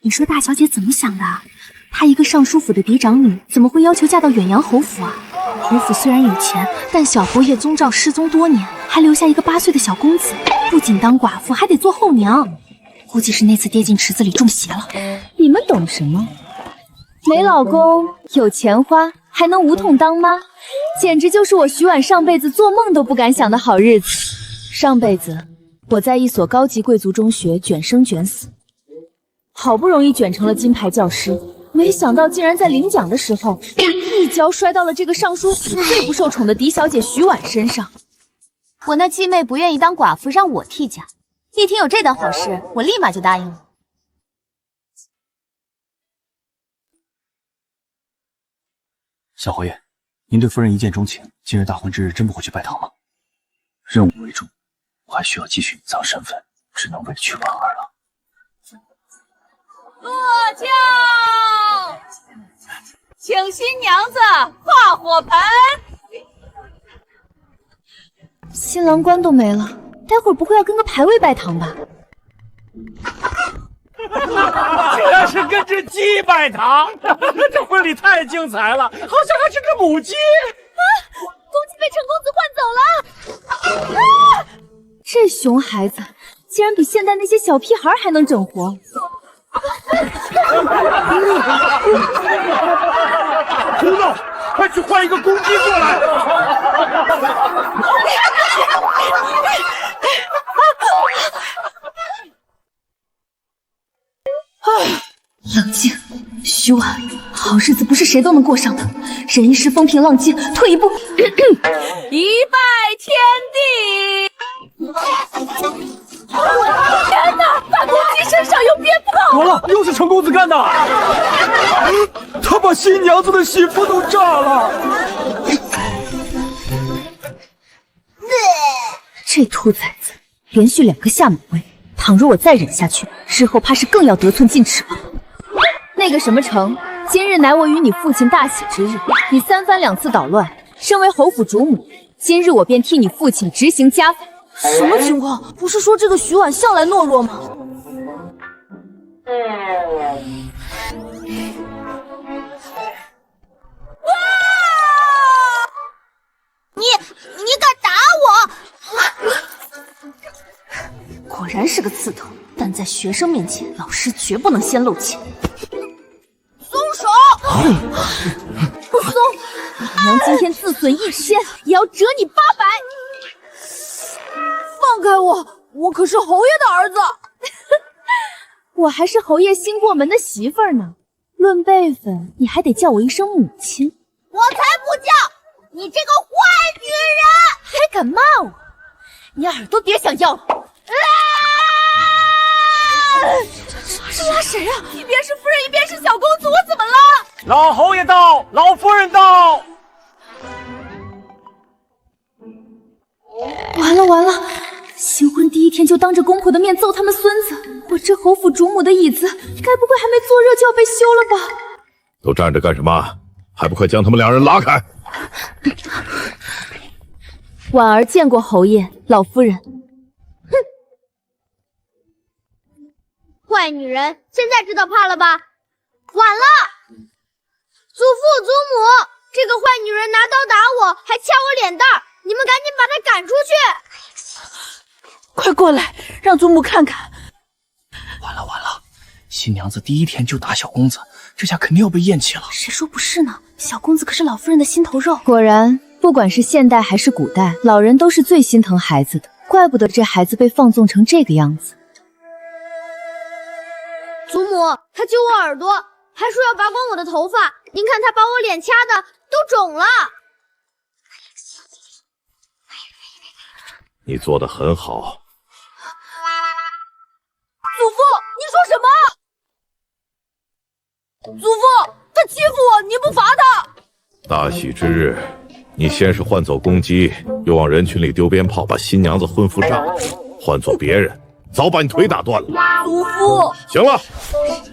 你说大小姐怎么想的？她一个尚书府的嫡长女，怎么会要求嫁到远洋侯府啊？侯府虽然有钱，但小侯爷宗兆失踪多年，还留下一个8岁的小公子，不仅当寡妇，还得做后娘。估计是那次跌进池子里中邪了。你们懂什么？没老公，有钱花，还能无痛当妈，简直就是我徐婉上辈子做梦都不敢想的好日子。上辈子我在一所高级贵族中学卷生卷死，好不容易卷成了金牌教师，没想到竟然在领奖的时候一脚摔到了这个尚书府最不受宠的嫡小姐徐婉身上。我那继妹不愿意当寡妇，让我替嫁。一听有这档好事，我立马就答应了。小侯爷，您对夫人一见钟情，今日大婚之日真不回去拜堂吗？任务为重，我还需要继续隐藏身份，只能委屈婉儿了。落轿，请新娘子画火盆。新郎官都没了，待会儿不会要跟个牌位拜堂吧？这是跟着鸡拜堂，这婚礼太精彩了，好像还是个母鸡。公鸡被陈公子换走了！啊！这熊孩子竟然比现在那些小屁孩还能整活！胡闹！快去换一个公鸡过来！冷静，徐婉，好日子不是谁都能过上的。忍一时风平浪静，退一步，一拜天地。天哪！大公鸡身上有鞭炮！完了，又是陈公子干的！他把新娘子的媳妇都炸了！这兔崽子连续2个下马威，倘若我再忍下去，日后怕是更要得寸进尺了。那个什么成，今日乃我与你父亲大喜之日，你3番2次捣乱，身为侯府主母，今日我便替你父亲执行家法。什么情况？不是说这个徐婉向来懦弱吗？你敢打我？果然是个刺头，但在学生面前，老师绝不能先露怯。松手！不松！老娘今天自损1000，也要折你800！放开我！我可是侯爷的儿子。我还是侯爷新过门的媳妇儿呢，论辈分，你还得叫我一声母亲。我才不叫！你这个坏女人！还敢骂我？你耳朵别想要了！这拉谁啊？一边是夫人，一边是小公子，我怎么了？老侯爷到，老夫人到。完了完了！新婚第1天就当着公婆的面揍他们孙子，我这侯府主母的椅子，该不会还没坐热就要被休了吧？都站着干什么？还不快将他们2人拉开！婉儿见过侯爷、老夫人。坏女人，现在知道怕了吧？晚了！祖父祖母，这个坏女人拿刀打我，还掐我脸蛋儿，你们赶紧把她赶出去！快过来，让祖母看看。完了完了，新娘子第1天就打小公子，这下肯定要被厌弃了。谁说不是呢？小公子可是老夫人的心头肉。果然，不管是现代还是古代，老人都是最心疼孩子的，怪不得这孩子被放纵成这个样子。祖母，他揪我耳朵，还说要拔光我的头发。您看他把我脸掐的都肿了。你做得很好。祖父，你说什么？祖父，他欺负我，你不罚他？大喜之日，你先是换走公鸡，又往人群里丢鞭炮，把新娘子婚服炸了。换做别人，早把你腿打断了。祖父，行了，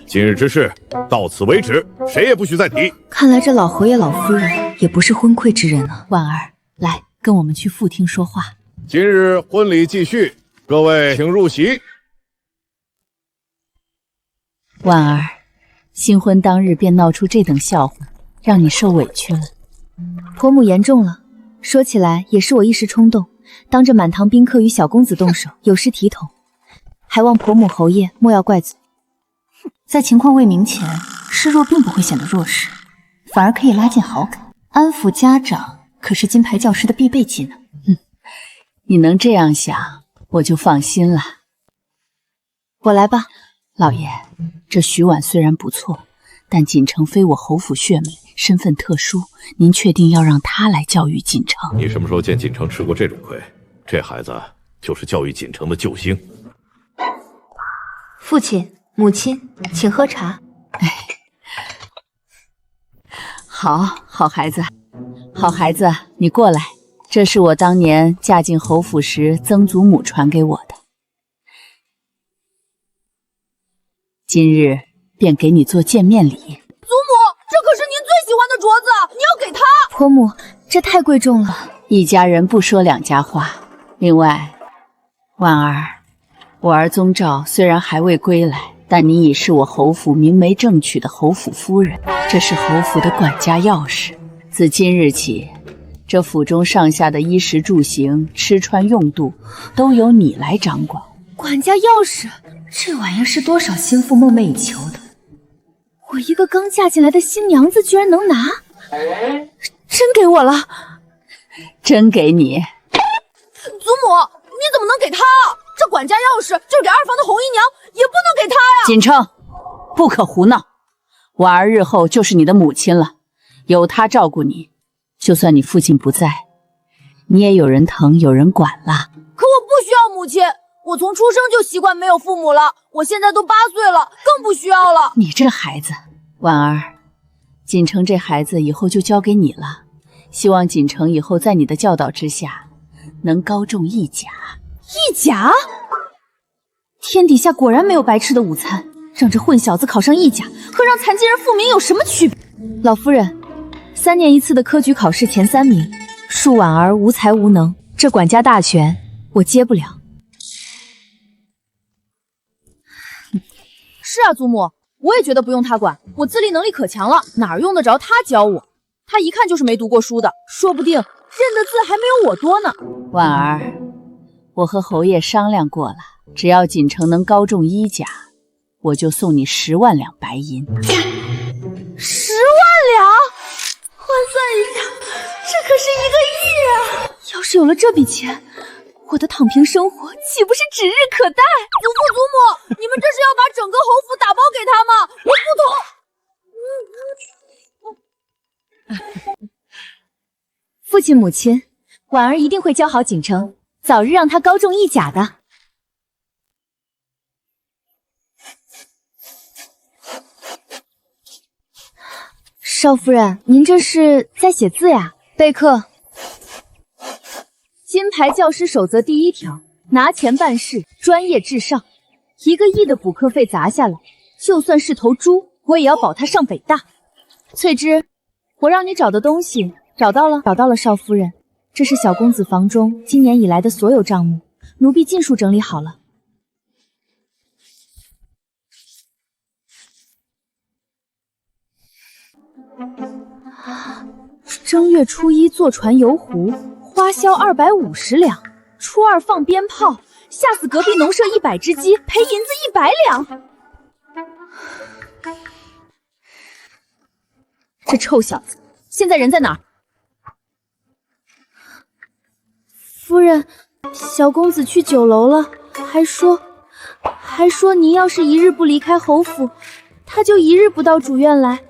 今日之事到此为止，谁也不许再提。看来这老侯爷、老夫人也不是昏聩之人呢。婉儿，来，跟我们去副厅说话。今日婚礼继续，各位请入席。婉儿，新婚当日便闹出这等笑话，让你受委屈了。婆母言重了，说起来也是我一时冲动，当着满堂宾客与小公子动手，有失体统，还望婆母侯爷莫要怪罪。在情况未明前，示弱并不会显得弱势，反而可以拉近好感。安抚家长可是金牌教师的必备技能。你能这样想，我就放心了。我来吧。老爷，这徐婉虽然不错，但锦城非我侯府血脉，身份特殊，您确定要让她来教育锦城？你什么时候见锦城吃过这种亏？这孩子就是教育锦城的救星。父亲、母亲，请喝茶。好孩子，好孩子，你过来。这是我当年嫁进侯府时曾祖母传给我的，今日便给你做见面礼。祖母，这可是您最喜欢的镯子，你要给他。婆母，这太贵重了。一家人不说两家话。另外，婉儿，我儿宗兆虽然还未归来，但你已是我侯府明媒正娶的侯府夫人，这是侯府的管家钥匙。自今日起，这府中上下的衣食住行、吃穿用度，都由你来掌管。管家钥匙，这玩意儿是多少心腹梦寐以求的，我一个刚嫁进来的新娘子居然能拿，真给我了？真给你。祖母，你怎么能给他？这管家钥匙就是给二房的红衣娘，也不能给他呀！锦城，不可胡闹。婉儿日后就是你的母亲了，有她照顾你，就算你父亲不在，你也有人疼，有人管了。可我不需要母亲，我从出生就习惯没有父母了，我现在都8岁了，更不需要了。你这孩子，婉儿，锦城这孩子以后就交给你了，希望锦城以后在你的教导之下，能高中一甲。一甲？天底下果然没有白吃的午餐，让这混小子考上一甲，和让残疾人复名有什么区别？老夫人，3年一次的科举考试前3名，恕婉儿无才无能，这管家大权我接不了。是啊，祖母，我也觉得不用他管，我自立能力可强了，哪儿用得着他教我？他一看就是没读过书的，说不定认的字还没有我多呢。婉儿，我和侯爷商量过了，只要锦城能高中1甲，我就送你10万两白银。10万两？换算一下，这可是1个亿啊！要是有了这笔钱，我的躺平生活岂不是指日可待？祖母，你们这是要把整个侯府打包给他吗？我不同。父亲母亲，婉儿一定会教好锦城，早日让他高中1甲的。少夫人，您这是在写字呀？备课。金牌教师守则第1条，拿钱办事，专业至上。1个亿的补课费砸下来，就算是头猪，我也要保他上北大。翠芝，我让你找的东西找到了，找到了，少夫人。这是小公子房中今年以来的所有账目，奴婢尽数整理好了。正月初1坐船游湖，花销250两；初2放鞭炮，吓死隔壁农舍100只鸡，赔银子100两。这臭小子，现在人在哪儿？夫人，小公子去酒楼了，还说您要是一日不离开侯府，他就一日不到主院来。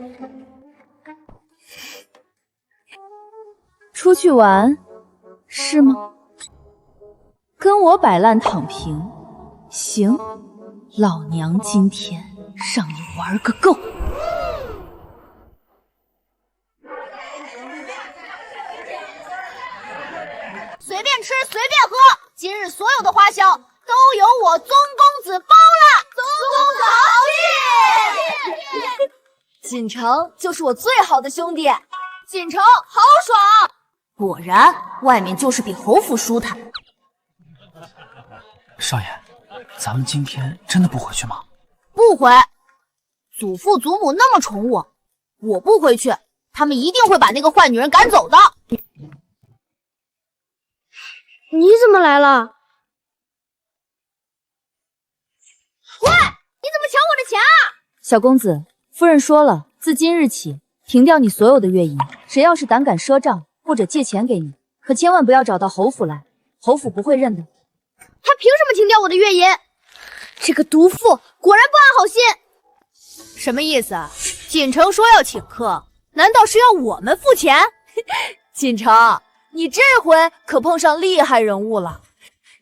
出去玩是吗？跟我摆烂躺平，行，老娘今天让你玩个够。随便吃随便喝，今日所有的花销都由我宗公子包了。宗公子好运！锦城就是我最好的兄弟，锦城好爽。果然，外面就是比侯府舒坦。少爷，咱们今天真的不回去吗？不回，祖父祖母那么宠我，我不回去，他们一定会把那个坏女人赶走的。你怎么来了？喂，你怎么抢我的钱啊？小公子，夫人说了，自今日起停掉你所有的月银，谁要是胆敢赊账或者借钱给你，可千万不要找到侯府来，侯府不会认的。他凭什么停掉我的月银？这个毒妇果然不安好心。什么意思啊？锦城说要请客，难道是要我们付钱？锦城，你这回可碰上厉害人物了，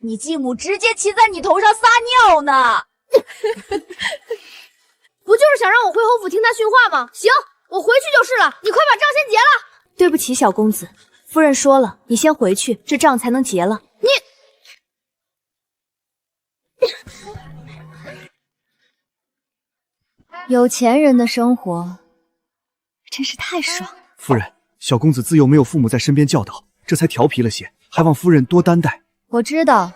你继母直接骑在你头上撒尿呢。不就是想让我回侯府听他训话吗？行，我回去就是了。你快把账先结了。对不起，小公子，夫人说了，你先回去，这账才能结了。有钱人的生活真是太爽了。夫人，小公子自幼没有父母在身边教导，这才调皮了些，还望夫人多担待。我知道，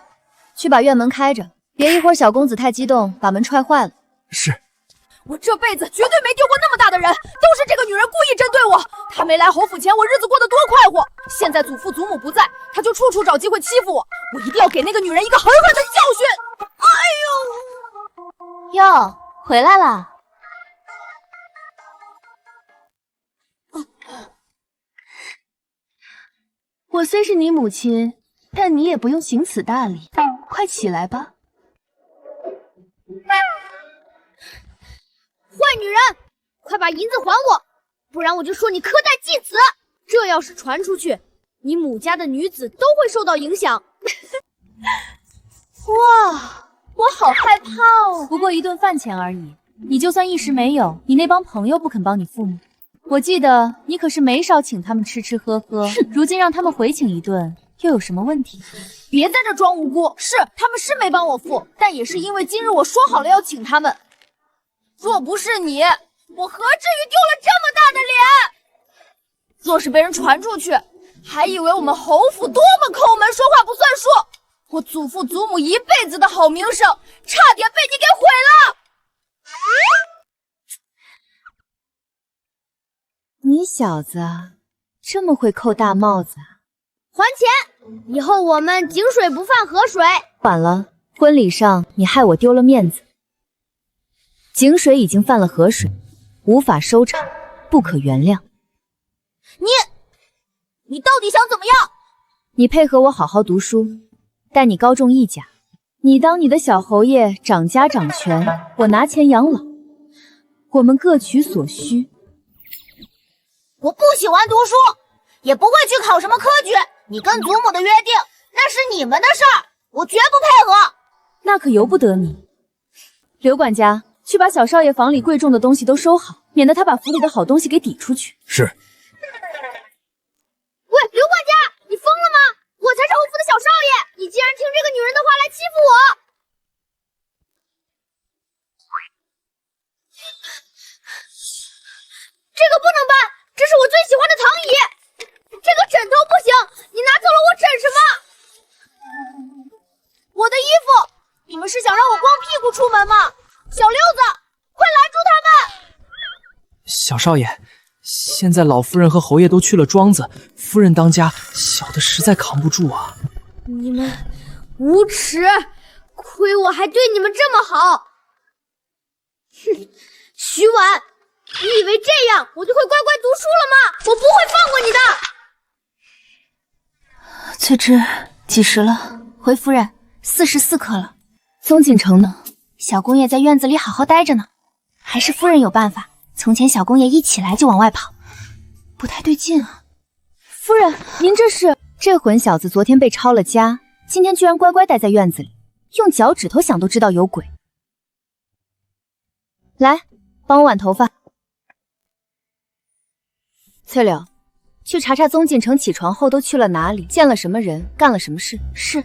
去把院门开着，别一会儿小公子太激动，把门踹坏了。是。我这辈子绝对没丢过那么大的人，都是这个女人故意针对我。她没来侯府前，我日子过得多快活。现在祖父祖母不在，她就处处找机会欺负我。我一定要给那个女人一个狠狠的教训。哎呦！哟，回来啦！我虽是你母亲，但你也不用行此大礼。快起来吧。坏女人，快把银子还我，不然我就说你苛待继子。这要是传出去，你母家的女子都会受到影响。哇，我好害怕哦！不过一顿饭钱而已，你就算一时没有，你那帮朋友不肯帮你付吗？我记得你可是没少请他们吃吃喝喝，如今让他们回请一顿，又有什么问题？别在这装无辜，是他们是没帮我付，但也是因为今日我说好了要请他们。若不是你，我何至于丢了这么大的脸？若是被人传出去，还以为我们侯府多么抠门，说话不算数。我祖父祖母一辈子的好名声，差点被你给毁了。你小子这么会扣大帽子啊！还钱，以后我们井水不犯河水。晚了，婚礼上你害我丢了面子。井水已经犯了河水，无法收场，不可原谅。你到底想怎么样？你配合我好好读书，待你高中一甲，你当你的小侯爷掌家掌权，我拿钱养老，我们各取所需。我不喜欢读书，也不会去考什么科举。你跟祖母的约定，那是你们的事儿，我绝不配合。那可由不得你。刘管家，去把小少爷房里贵重的东西都收好，免得他把府里的好东西给抵出去。是。喂，刘管家，你疯了吗？我才是侯府的小少爷，你竟然听这个女人的话来欺负我！这个不能搬，这是我最喜欢的躺椅。这个枕头不行，你拿走了我枕什么？我的衣服，你们是想让我光屁股出门吗？小六子，快拦住他们！小少爷，现在老夫人和侯爷都去了庄子，夫人当家，小的实在扛不住啊。你们无耻，亏我还对你们这么好。哼，徐婉，你以为这样我就会乖乖读书了吗？我不会放过你的。翠芝，几时了？回夫人，44刻了。宗锦城呢？小公爷在院子里好好待着呢。还是夫人有办法。从前小公爷一起来就往外跑，不太对劲啊。夫人，您这是……这混小子昨天被抄了家，今天居然乖乖待在院子里，用脚趾头想都知道有鬼。来，帮我挽头发。翠柳，去查查宗锦城起床后都去了哪里，见了什么人，干了什么事。是。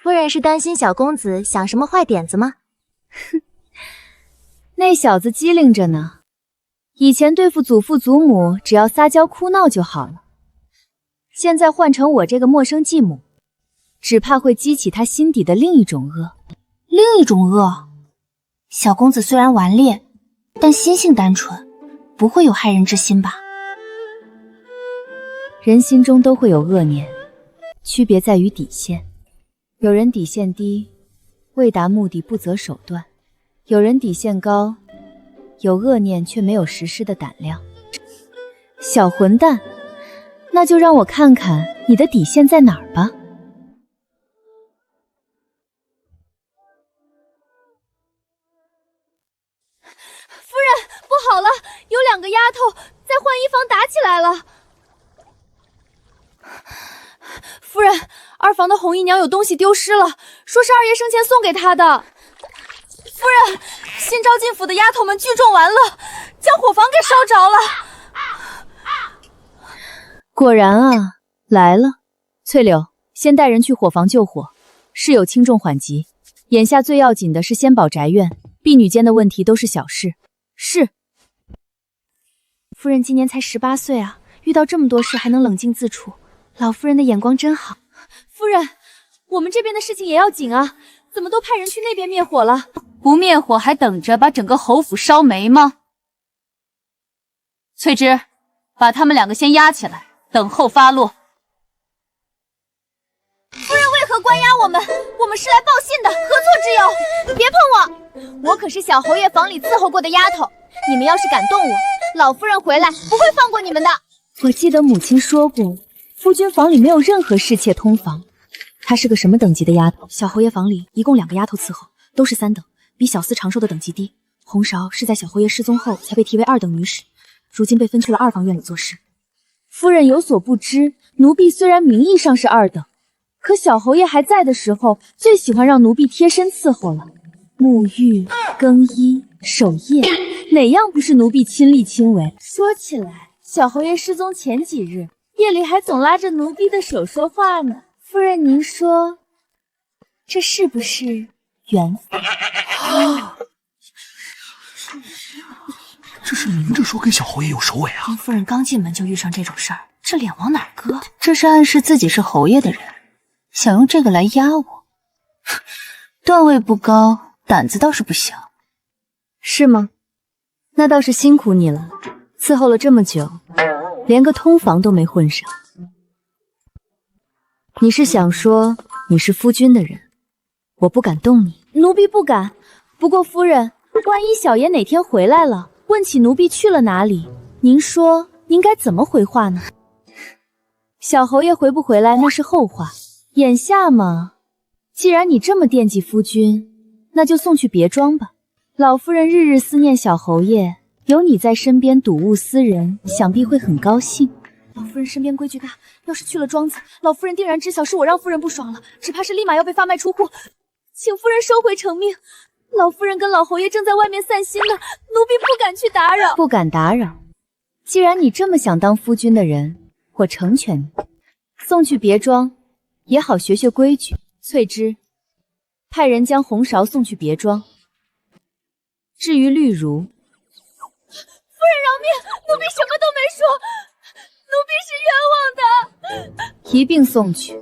夫人是担心小公子想什么坏点子吗？哼，那小子机灵着呢。以前对付祖父祖母，只要撒娇哭闹就好了。现在换成我这个陌生继母，只怕会激起他心底的另一种恶。另一种恶？小公子虽然顽劣，但心性单纯，不会有害人之心吧？人心中都会有恶念，区别在于底线。有人底线低，为达目的不择手段；有人底线高，有恶念却没有实施的胆量。小混蛋，那就让我看看你的底线在哪儿吧。夫人，不好了，有2个丫头在换衣房打起来了。夫人，2房的红姨娘有东西丢失了，说是二爷生前送给她的。夫人，新招进府的丫头们聚众完了，将伙房给烧着了。果然啊，来了。翠柳，先带人去伙房救火，事有轻重缓急，眼下最要紧的是先保宅院，婢女间的问题都是小事。是。夫人今年才18岁啊，遇到这么多事还能冷静自处，老夫人的眼光真好。夫人，我们这边的事情也要紧啊，怎么都派人去那边灭火了？不灭火还等着把整个侯府烧没吗？翠芝，把他们2个先押起来，等候发落。夫人为何关押我们？我们是来报信的，何错之有？别碰我！我可是小侯爷房里伺候过的丫头，你们要是敢动我，老夫人回来不会放过你们的。我记得母亲说过，夫君房里没有任何侍妾通房。她是个什么等级的丫头？小侯爷房里一共2个丫头伺候，都是3等，比小厮长寿的等级低。红芍是在小侯爷失踪后才被提为2等女使，如今被分去了2房院里做事。夫人有所不知，奴婢虽然名义上是2等，可小侯爷还在的时候，最喜欢让奴婢贴身伺候了。沐浴、更衣、守夜，哪样不是奴婢亲力亲为？说起来，小侯爷失踪前几日，夜里还总拉着奴婢的手说话呢。夫人，您说，这是不是缘分？这是明着说跟小侯爷有首尾啊！林夫人刚进门就遇上这种事儿，这脸往哪儿搁？这是暗示自己是侯爷的人，想用这个来压我。段位不高，胆子倒是不小。是吗？那倒是辛苦你了，伺候了这么久，连个通房都没混上。你是想说你是夫君的人，我不敢动你？奴婢不敢。不过夫人，万一小爷哪天回来了，问起奴婢去了哪里，您说您该怎么回话呢？小侯爷回不回来那是后话，眼下嘛，既然你这么惦记夫君，那就送去别庄吧。老夫人日日思念小侯爷，有你在身边睹物思人，想必会很高兴。老夫人身边规矩大，要是去了庄子，老夫人定然知晓是我让夫人不爽了，只怕是立马要被发卖出户，请夫人收回成命。老夫人跟老侯爷正在外面散心呢，奴婢不敢去打扰。不敢打扰。既然你这么想当夫君的人，我成全你，送去别庄，也好学学规矩。翠芝，派人将红芍送去别庄。至于绿如，夫人饶命，奴婢什么都没说，奴婢是冤枉的。一并送去，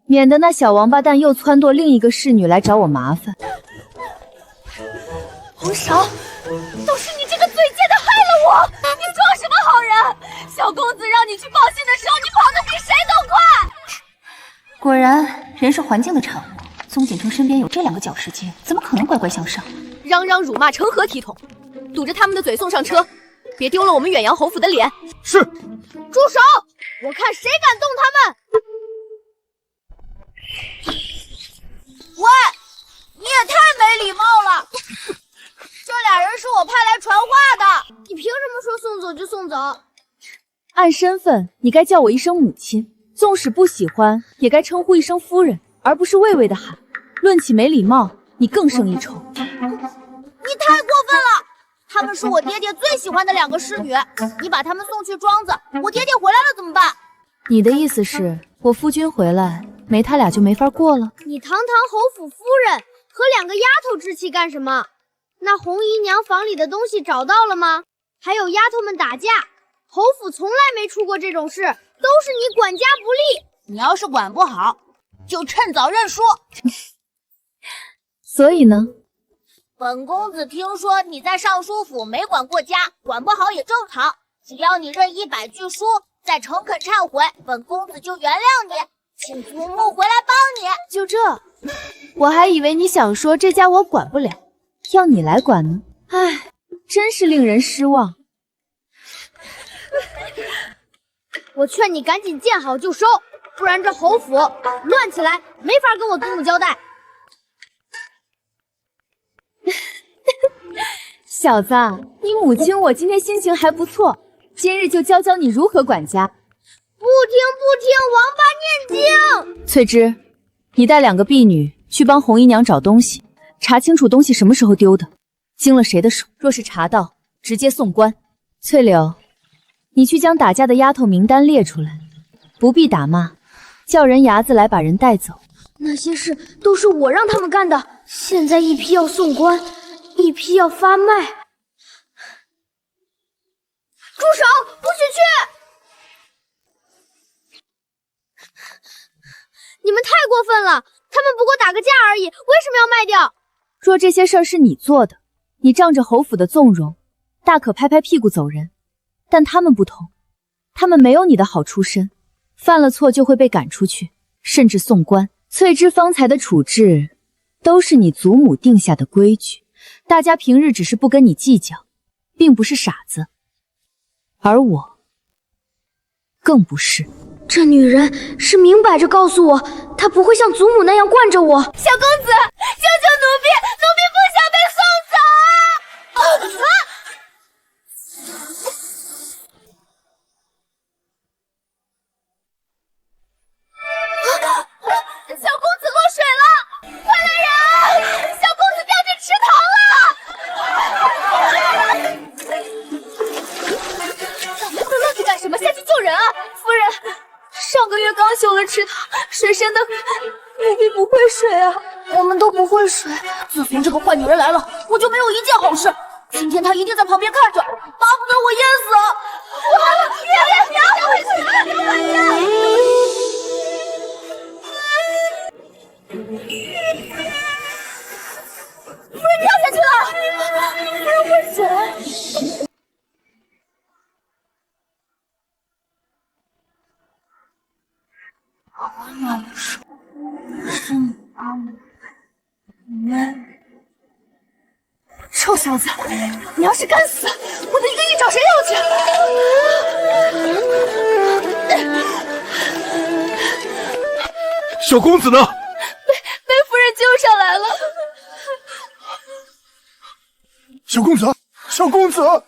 免得那小王八蛋又撺掇另一个侍女来找我麻烦。红芍，都是你这个嘴贱的害了我！你装什么好人？小公子让你去报信的时候，你跑得比谁都快。果然，人是环境的产物。宗景城身边有这2个搅事精，怎么可能乖乖向上？嚷嚷辱骂成何体统？堵着他们的嘴送上车，别丢了我们远阳侯府的脸。是。住手！我看谁敢动他们！喂，你也太没礼貌了！这俩人是我派来传话的，你凭什么说送走就送走？按身份，你该叫我一声母亲，纵使不喜欢，也该称呼一声夫人，而不是畏畏的喊。论起没礼貌，你更胜一筹。你太过分了！他们是我爹爹最喜欢的2个侍女，你把他们送去庄子，我爹爹回来了怎么办？你的意思是，我夫君回来，没他俩就没法过了？你堂堂侯府夫人，和2个丫头置气干什么？那红姨娘房里的东西找到了吗？还有丫头们打架，侯府从来没出过这种事，都是你管家不力。你要是管不好，就趁早认输。所以呢，本公子听说你在尚书府没管过家，管不好也正常。只要你认100句书，再诚恳忏悔，本公子就原谅你，请祖母回来帮你。就这？我还以为你想说这家我管不了，要你来管呢。唉，真是令人失望。我劝你赶紧见好就收，不然这侯府乱起来，没法跟我祖母交代。小子，你母亲我今天心情还不错，今日就教教你如何管家。不听，王八念经。翠芝，你带2个婢女去帮红姨娘找东西，查清楚东西什么时候丢的，经了谁的手，若是查到，直接送官。翠柳，你去将打架的丫头名单列出来，不必打骂，叫人牙子来把人带走。那些事都是我让他们干的，现在一批要送官，一批要发卖。住手！不许去！你们太过分了，他们不过打个架而已，为什么要卖掉？若这些事儿是你做的，你仗着侯府的纵容，大可拍拍屁股走人。但他们不同，他们没有你的好出身，犯了错就会被赶出去，甚至送官。翠芝方才的处置，都是你祖母定下的规矩，大家平日只是不跟你计较，并不是傻子，而我更不是。这女人是明摆着告诉我，她不会像祖母那样惯着我。小公子，救救奴婢，奴婢不想被送走！小公子落水了，快来人！小公子掉进池塘了！你们愣着干什么？下去救人啊！夫人，上个月刚修了池塘，水深得很，奴婢不会水啊。我们都不会水。自从这个坏女人来了，我就没有一件好事。今天她一定在旁边看着，巴不得我淹死。别回去！夫人掉下去了，夫人会水。温暖的手，是你帮我。你们，臭小子，你要是敢死，我的一个亿找谁要去？小公子呢？被夫人救上来了。小公子，小公子，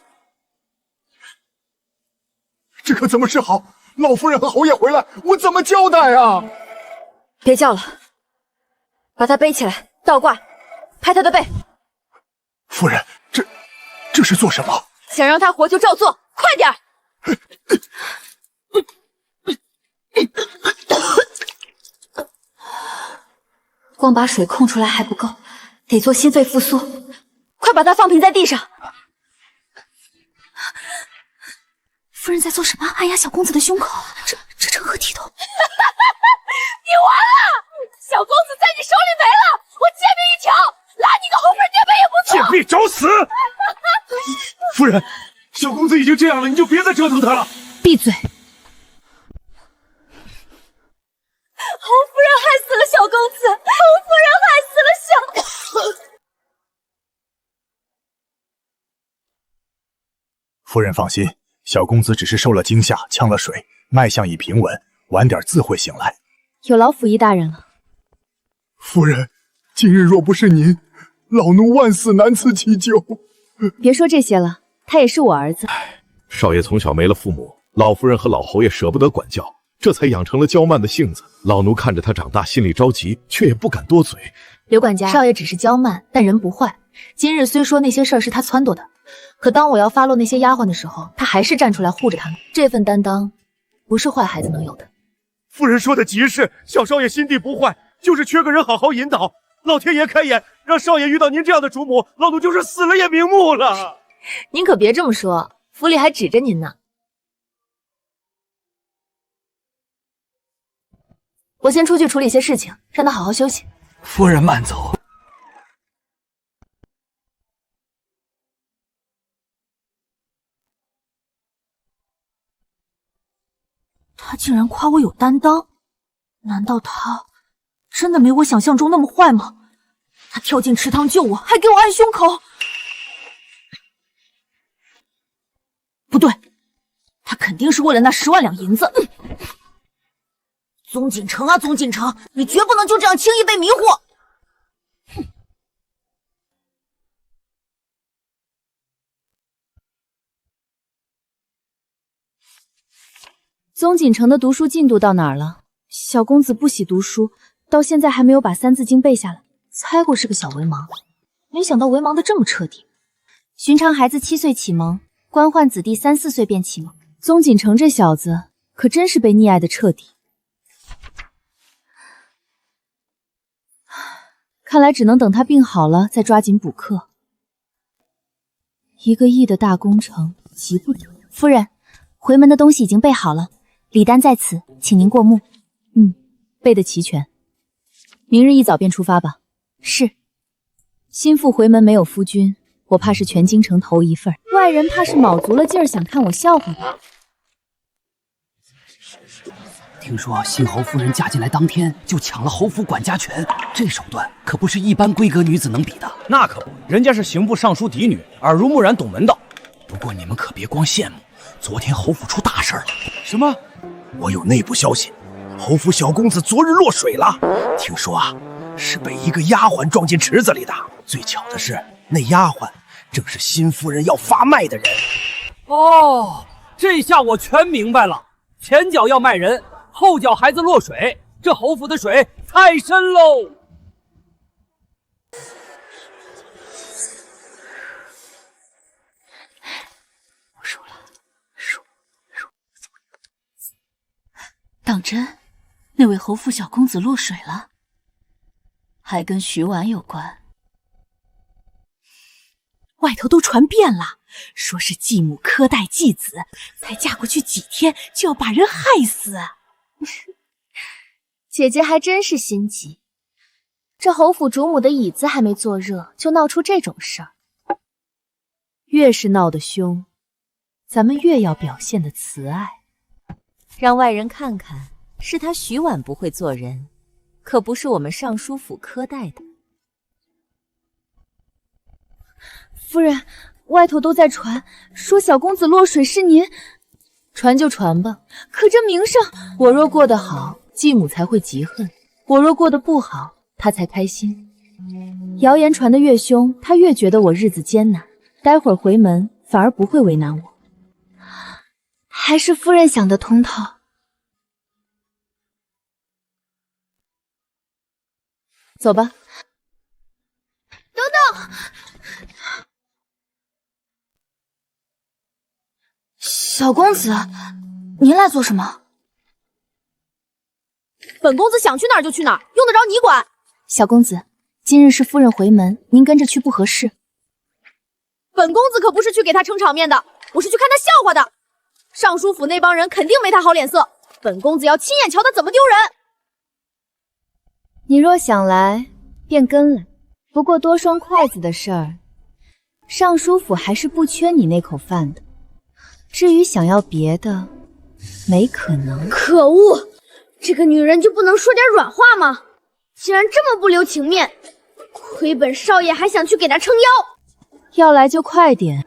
这可怎么是好？老夫人和侯爷回来，我怎么交代啊？别叫了，把他背起来，倒挂，拍他的背。夫人，这是做什么？想让他活就照做，快点儿！光把水控出来还不够，得做心肺复苏。快把他放平在地上！夫人在做什么？按压小公子的胸口，这成何体统？你完了！小公子在你手里没了，我贱命一条，拉你个红粉垫背也不错。贱婢找死！夫人，小公子已经这样了，你就别再折腾他了。闭嘴！侯夫人害死了小公子，侯夫人害死了小。夫人放心，小公子只是受了惊吓，呛了水，脉象已平稳，晚点自会醒来。有劳府尹大人了。夫人，今日若不是您，老奴万死难辞其咎。别说这些了，他也是我儿子。少爷从小没了父母，老夫人和老侯爷舍不得管教，这才养成了娇慢的性子。老奴看着他长大，心里着急，却也不敢多嘴。刘管家，少爷只是娇慢，但人不坏。今日虽说那些事儿是他撺掇的，可当我要发落那些丫鬟的时候，他还是站出来护着他们。这份担当，不是坏孩子能有的。夫人说的极是，小少爷心地不坏，就是缺个人好好引导。老天爷开眼，让少爷遇到您这样的主母，老奴就是死了也瞑目了。您可别这么说，府里还指着您呢。我先出去处理些事情，让他好好休息。夫人慢走。他竟然夸我有担当，难道他真的没我想象中那么坏吗？他跳进池塘救我，还给我按胸口。不对，他肯定是为了那10万两银子。宗锦城啊，宗锦城，你绝不能就这样轻易被迷惑！宗锦城的读书进度到哪儿了？小公子不喜读书，到现在还没有把《三字经》背下来。猜过是个小为盲，没想到为盲的这么彻底。寻常孩子7岁启蒙，官宦子弟3、4岁便启蒙。宗锦城这小子可真是被溺爱的彻底。看来只能等他病好了再抓紧补课。1个亿的大工程急不得。夫人，回门的东西已经备好了，礼单在此，请您过目。备得齐全。明日一早便出发吧。是。心腹回门没有夫君，我怕是全京城头一份。外人怕是卯足了劲儿想看我笑话吧。听说新侯夫人嫁进来当天就抢了侯府管家权，这手段可不是一般闺阁女子能比的。那可不，人家是刑部尚书嫡女，耳濡目染，懂门道。不过你们可别光羡慕，昨天侯府出大事了。什么？我有内部消息，侯府小公子昨日落水了。听说啊，是被一个丫鬟撞进池子里的。最巧的是，那丫鬟正是新夫人要发卖的人。哦，这下我全明白了，前脚要卖人，后脚孩子落水，这侯府的水太深喽。我输了，输。当真，那位侯府小公子落水了，还跟徐婉有关。外头都传遍了，说是继母苛待继子，才嫁过去几天就要把人害死。姐姐还真是心急，这侯府主母的椅子还没坐热，就闹出这种事儿。越是闹得凶，咱们越要表现的慈爱，让外人看看，是他徐婉不会做人，可不是我们尚书府苛待的。夫人，外头都在传，说小公子落水是您。传就传吧，可这名声，我若过得好，继母才会嫉恨；我若过得不好，她才开心。谣言传得越凶，她越觉得我日子艰难，待会儿回门反而不会为难我。还是夫人想得通透。走吧。等等。小公子，您来做什么？本公子想去哪儿就去哪儿，用得着你管？小公子，今日是夫人回门，您跟着去不合适。本公子可不是去给他撑场面的，我是去看他笑话的。尚书府那帮人肯定没他好脸色，本公子要亲眼瞧他怎么丢人。你若想来，便跟来。不过多双筷子的事儿，尚书府还是不缺你那口饭的。至于想要别的，没可能。可恶，这个女人就不能说点软话吗？竟然这么不留情面，亏本少爷还想去给她撑腰。要来就快点，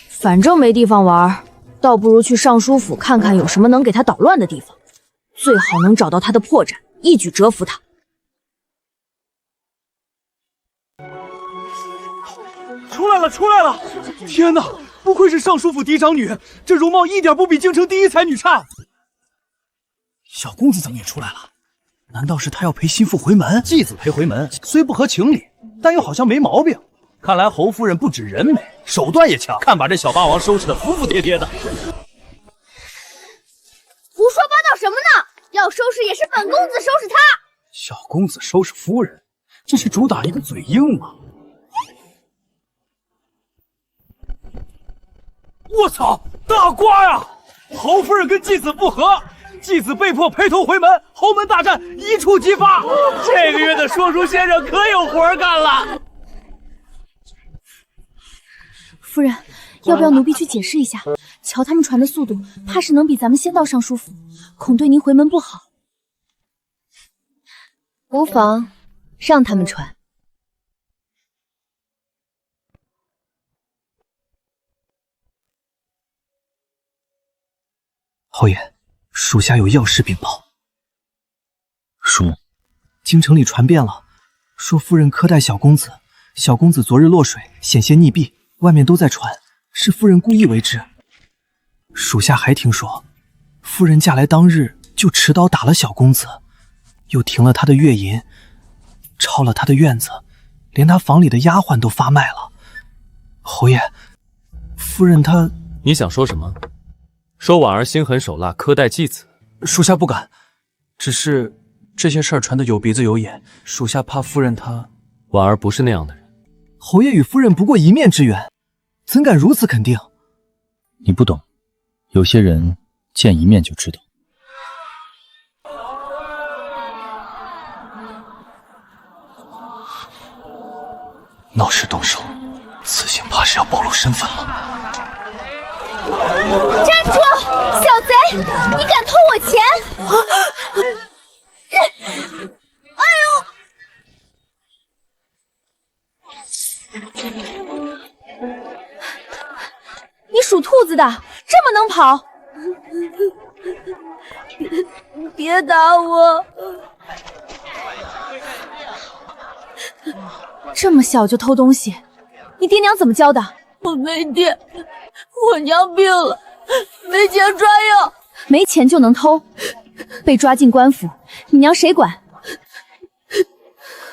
反正没地方玩，倒不如去尚书府看看有什么能给他捣乱的地方，最好能找到他的破绽，一举折服他。出来了，出来了！天哪，不愧是尚书府嫡长女，这容貌一点不比京城第一才女差。小公子怎么也出来了？难道是他要陪心腹回门？继子陪回门，虽不合情理，但又好像没毛病。看来侯夫人不止人美，手段也强，看把这小霸王收拾得服服帖帖的。胡说八道什么呢？要收拾也是本公子收拾他。小公子收拾夫人，这是主打一个嘴硬吗？我操，大瓜呀！侯夫人跟继子不和，继子被迫陪同回门，侯门大战一触即发。这个月的说书先生可有活干了。夫人，要不要奴婢去解释一下？瞧他们传的速度，怕是能比咱们先到尚书府，恐对您回门不好。无妨，让他们传。侯爷，属下有要事禀报。说，京城里传遍了，说夫人苛待小公子，小公子昨日落水，险些溺毙，外面都在传，是夫人故意为之。属下还听说，夫人嫁来当日就持刀打了小公子，又停了他的月银，抄了他的院子，连他房里的丫鬟都发卖了。侯爷，夫人她……你想说什么？说婉儿心狠手辣，苛待继子？属下不敢，只是这些事儿传得有鼻子有眼，属下怕夫人她……婉儿不是那样的人。侯爷与夫人不过一面之缘，怎敢如此肯定？你不懂，有些人见一面就知道。闹事动手，此行怕是要暴露身份了。站住！小贼，你敢偷我钱！哎呦！你属兔子的，这么能跑？别打我！这么小就偷东西，你爹娘怎么教的？我没爹，我娘病了，没钱抓药。没钱就能偷，被抓进官府，你娘谁管？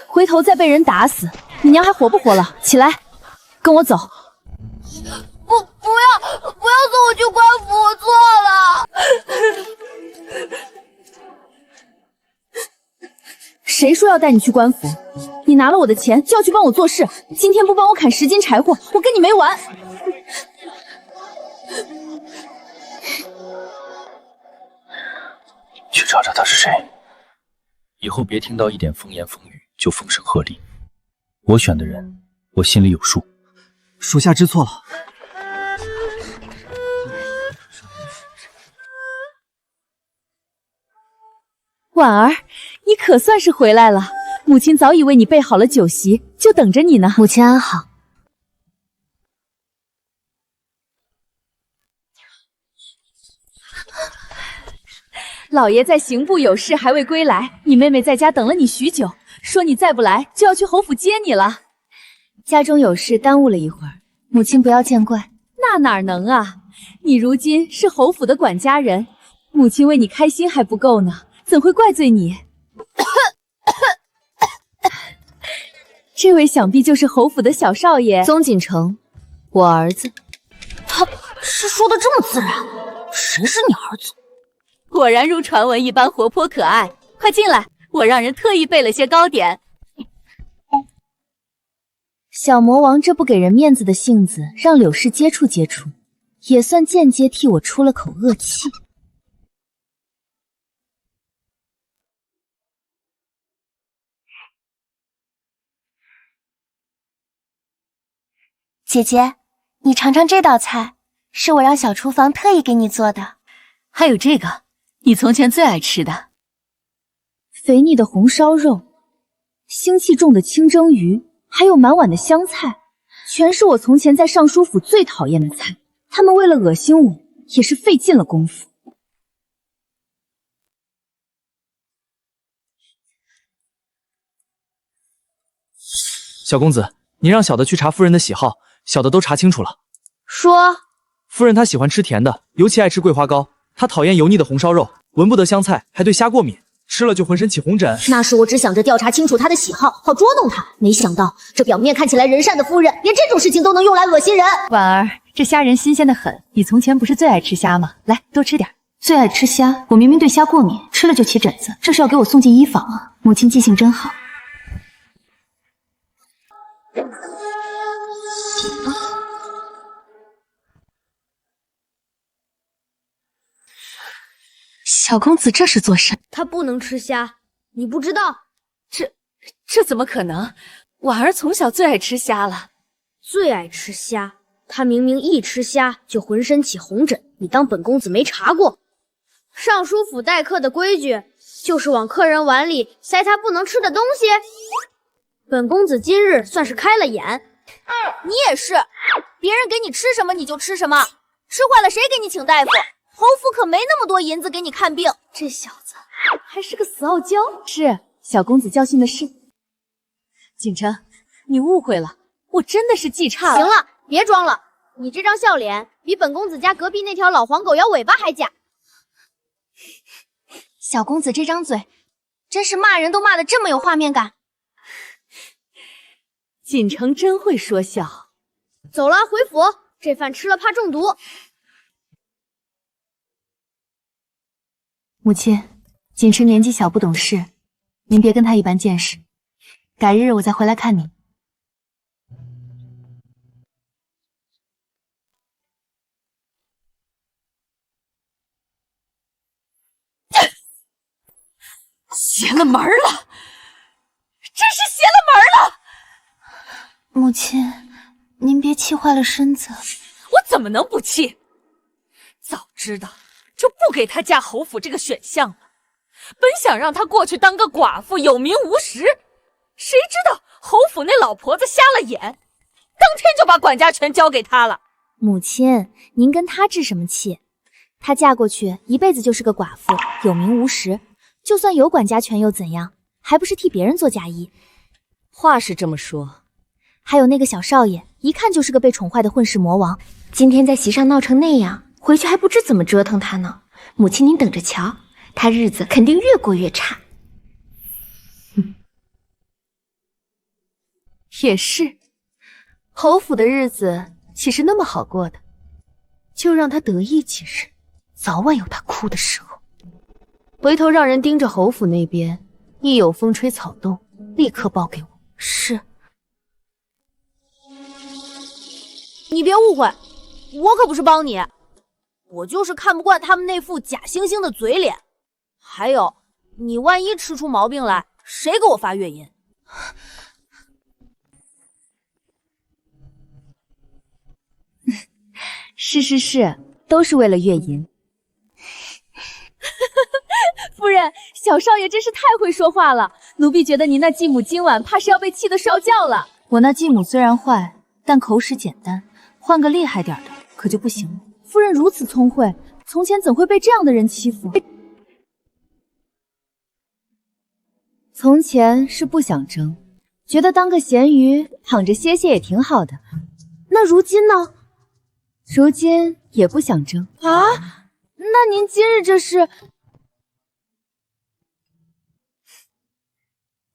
回头再被人打死，你娘还活不活了？起来，跟我走。不要送我去官府，我错了。谁说要带你去官府？你拿了我的钱就要去帮我做事，今天不帮我砍10斤柴火，我跟你没完！去查查他是谁，以后别听到一点风言风语就风声鹤唳。我选的人，我心里有数。属下知错了。婉儿，你可算是回来了。母亲早已为你备好了酒席，就等着你呢。母亲安好。老爷在刑部有事，还未归来。你妹妹在家等了你许久，说你再不来就要去侯府接你了。家中有事耽误了一会儿，母亲不要见怪。那哪能啊！你如今是侯府的管家人，母亲为你开心还不够呢，怎会怪罪你？这位想必就是侯府的小少爷宗锦城，我儿子。他是说的这么自然，谁是你儿子？果然如传闻一般活泼可爱。快进来，我让人特意备了些糕点。小魔王这不给人面子的性子，让柳氏接触接触，也算间接替我出了口恶气。姐姐，你尝尝这道菜，是我让小厨房特意给你做的。还有这个，你从前最爱吃的。肥腻的红烧肉，腥气重的清蒸鱼，还有满碗的香菜，全是我从前在尚书府最讨厌的菜。他们为了恶心我，也是费尽了功夫。小公子，你让小的去查夫人的喜好，小的都查清楚了。说，夫人她喜欢吃甜的，尤其爱吃桂花糕。她讨厌油腻的红烧肉，闻不得香菜，还对虾过敏，吃了就浑身起红疹。那时我只想着调查清楚他的喜好，好捉弄他，没想到这表面看起来人善的夫人，连这种事情都能用来恶心人。婉儿，这虾仁新鲜的很，你从前不是最爱吃虾吗？来，多吃点。最爱吃虾，我明明对虾过敏，吃了就起疹子，这是要给我送进医房啊！母亲记性真好。小公子这是做甚？他不能吃虾，你不知道？这怎么可能？婉儿从小最爱吃虾了，最爱吃虾。他明明一吃虾就浑身起红疹，你当本公子没查过？尚书府待客的规矩就是往客人碗里塞他不能吃的东西。本公子今日算是开了眼。你也是，别人给你吃什么你就吃什么，吃坏了谁给你请大夫？侯府可没那么多银子给你看病。这小子还是个死傲娇。是，小公子教训的是。锦城，你误会了，我真的是记差了。行了，别装了，你这张笑脸比本公子家隔壁那条老黄狗摇尾巴还假。小公子这张嘴，真是骂人都骂得这么有画面感。锦城真会说笑。走了，回府，这饭吃了怕中毒。母亲，锦池年纪小不懂事，您别跟他一般见识。改日我再回来看你。邪了门了，真是邪了门了！母亲，您别气坏了身子。我怎么能不气？早知道就不给他嫁侯府这个选项了。本想让他过去当个寡妇，有名无实，谁知道侯府那老婆子瞎了眼，当天就把管家权交给他了。母亲，您跟她置什么气？她嫁过去一辈子就是个寡妇，有名无实，就算有管家权又怎样？还不是替别人做嫁衣。话是这么说，还有那个小少爷，一看就是个被宠坏的混世魔王。今天在席上闹成那样，回去还不知怎么折腾他呢。母亲您等着瞧，他日子肯定越过越差。也是，侯府的日子岂是那么好过的？就让他得意几日，早晚有他哭的时候。回头让人盯着侯府那边，一有风吹草动，立刻报给我。是。你别误会，我可不是帮你，我就是看不惯他们那副假惺惺的嘴脸。还有，你万一吃出毛病来，谁给我发月银？是，都是为了月银。夫人，小少爷真是太会说话了，奴婢觉得您那继母今晚怕是要被气得烧叫了。我那继母虽然坏，但口齿简单，换个厉害点的可就不行了。夫人如此聪慧，从前怎会被这样的人欺负？从前是不想争，觉得当个咸鱼躺着歇歇也挺好的。那如今呢？如今也不想争啊？那您今日这是？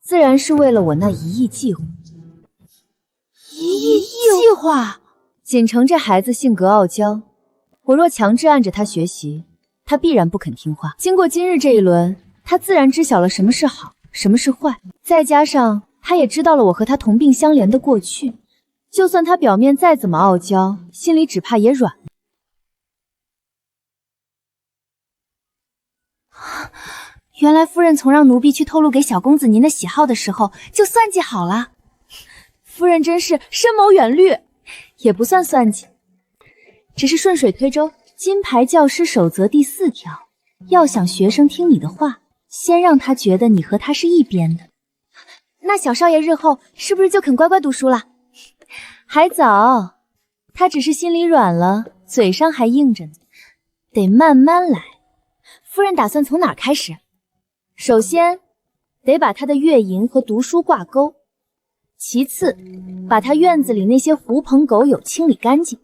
自然是为了我那1亿计划。1亿计划？锦城这孩子性格傲娇，我若强制按着他学习，他必然不肯听话。经过今日这一轮，他自然知晓了什么是好，什么是坏，再加上他也知道了我和他同病相怜的过去，就算他表面再怎么傲娇，心里只怕也软了。原来夫人从让奴婢去透露给小公子您的喜好的时候，就算计好了。夫人真是深谋远虑，也不算算计，只是顺水推舟。金牌教师守则第4条，要想学生听你的话，先让他觉得你和他是一边的。那小少爷日后是不是就肯乖乖读书了？还早，他只是心里软了，嘴上还硬着呢，得慢慢来。夫人打算从哪儿开始？首先得把他的月银和读书挂钩，其次把他院子里那些狐朋狗友清理干净，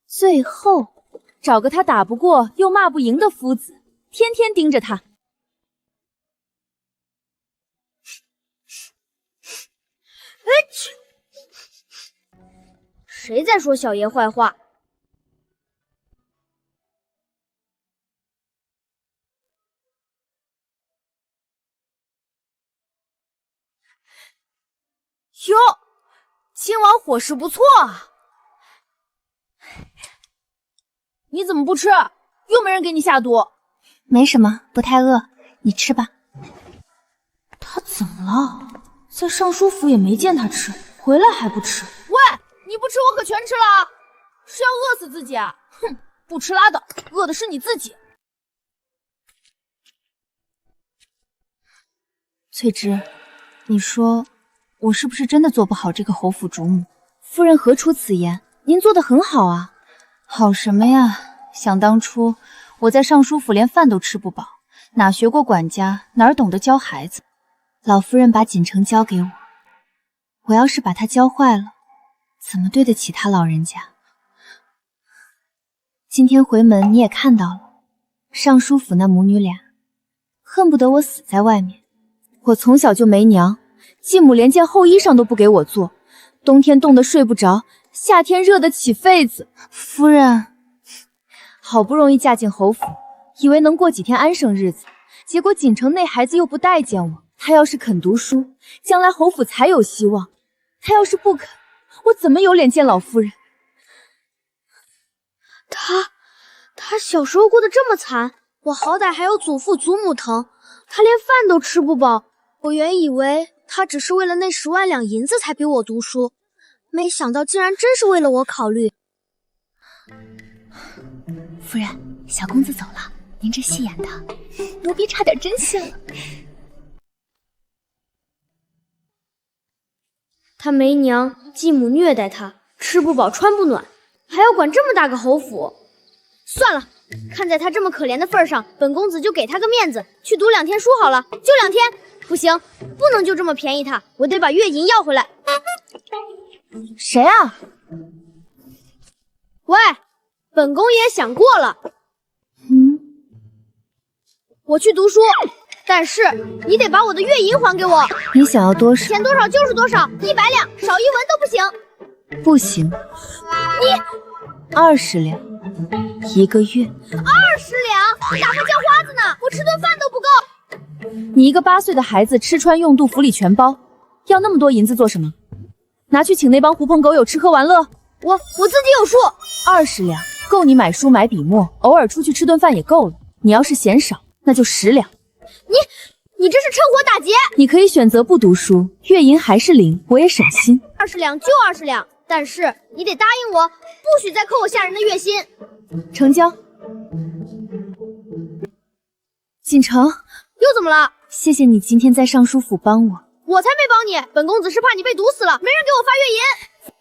最后找个他打不过又骂不赢的夫子，天天盯着他。谁在说小爷坏话？哟，今晚伙食不错啊！你怎么不吃？又没人给你下毒。没什么，不太饿，你吃吧。他怎么了？在尚书府也没见他吃，回来还不吃。喂，你不吃我可全吃了，是要饿死自己啊！哼，不吃拉倒，饿的是你自己。翠芝，你说我是不是真的做不好这个侯府主母？夫人何出此言？您做得很好啊。好什么呀？想当初我在尚书府连饭都吃不饱，哪学过管家，哪懂得教孩子。老夫人把锦城交给我，我要是把他教坏了，怎么对得起他老人家？今天回门你也看到了，尚书府那母女俩恨不得我死在外面。我从小就没娘，继母连件厚衣裳都不给我做，冬天冻得睡不着，夏天热得起痱子。夫人，好不容易嫁进侯府，以为能过几天安生日子，结果锦城那孩子又不待见我。他要是肯读书，将来侯府才有希望；他要是不肯，我怎么有脸见老夫人？他小时候过得这么惨，我好歹还有祖父祖母疼，他连饭都吃不饱。我原以为他只是为了那10万两银子才给我读书，没想到竟然真是为了我考虑。夫人，小公子走了，您这戏演的，奴婢差点真信了。他没娘，继母虐待他，吃不饱穿不暖，还要管这么大个侯府。算了，看在他这么可怜的份上，本公子就给他个面子，去读2天书好了。就2天，不行，不能就这么便宜他，我得把月银要回来。谁啊？喂，本宫也想过了。我去读书，但是你得把我的月银还给我。你想要多少？钱多少就是多少，100两，少1文都不行。不行。你20两，1个月。20两？你打算叫花子呢？我吃顿饭都不够。你一个8岁的孩子，吃穿用度府里全包，要那么多银子做什么？拿去请那帮狐朋狗友吃喝玩乐。我自己有数。20两够你买书买笔墨，偶尔出去吃顿饭也够了。你要是嫌少，那就10两。你这是趁火打劫！你可以选择不读书，月银还是0，我也省心。 20两就20两，但是你得答应我，不许再扣我下人的月薪。成交。锦城，又怎么了？谢谢你今天在尚书府帮我。我才没帮你，本公子是怕你被毒死了，没人给我发月银。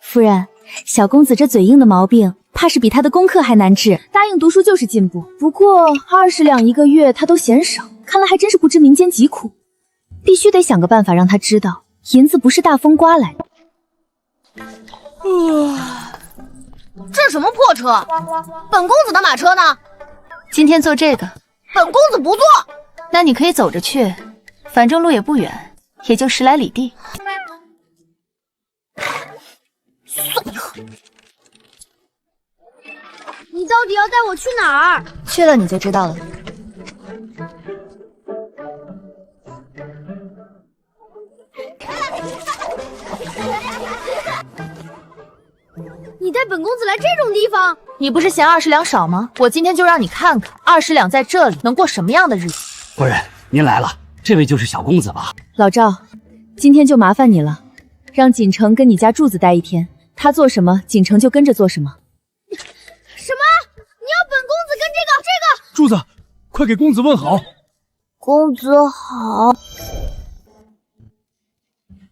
夫人，小公子这嘴硬的毛病，怕是比他的功课还难治。答应读书就是进步，不过20两1个月他都嫌少，看来还真是不知民间疾苦。必须得想个办法让他知道，银子不是大风刮来的。这什么破车？本公子的马车呢？今天坐这个，本公子不坐。那你可以走着去，反正路也不远，也就10来里地。你到底要带我去哪儿？去了你就知道了。你带本公子来这种地方？你不是嫌20两少吗？我今天就让你看看20两在这里能过什么样的日子。夫人，您来了，这位就是小公子吧？老赵，今天就麻烦你了，让锦城跟你家柱子待1天，他做什么，锦城就跟着做什么。什么？你要本公子跟这个？柱子，快给公子问好。公子好。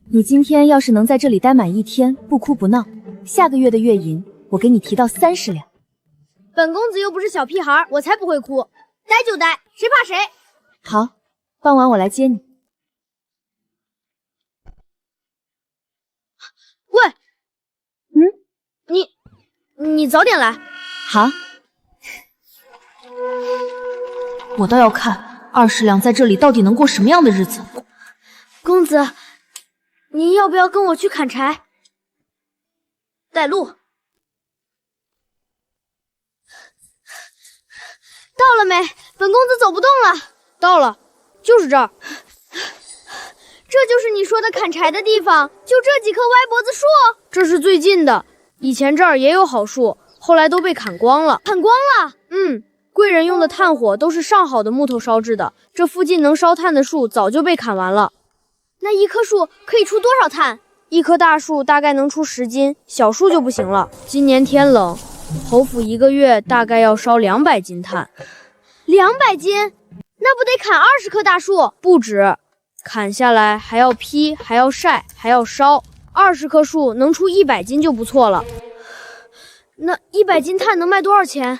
你今天要是能在这里待满1天，不哭不闹，下个月的月银我给你提到30两。本公子又不是小屁孩，我才不会哭，待就待，谁怕谁？好，傍晚我来接你。喂，你早点来。好，我倒要看20两在这里到底能过什么样的日子。公子，您要不要跟我去砍柴？带路。到了没？本公子走不动了。到了，就是这儿。这就是你说的砍柴的地方，就这几棵歪脖子树。这是最近的，以前这儿也有好树，后来都被砍光了。砍光了？贵人用的炭火都是上好的木头烧制的，这附近能烧炭的树早就被砍完了。那一棵树可以出多少炭？一棵大树大概能出10斤，小树就不行了。今年天冷，侯府1个月大概要烧200斤炭。200斤？那不得砍20棵大树？不止，砍下来还要劈，还要晒，还要烧。20棵树能出100斤就不错了。那100斤炭能卖多少钱？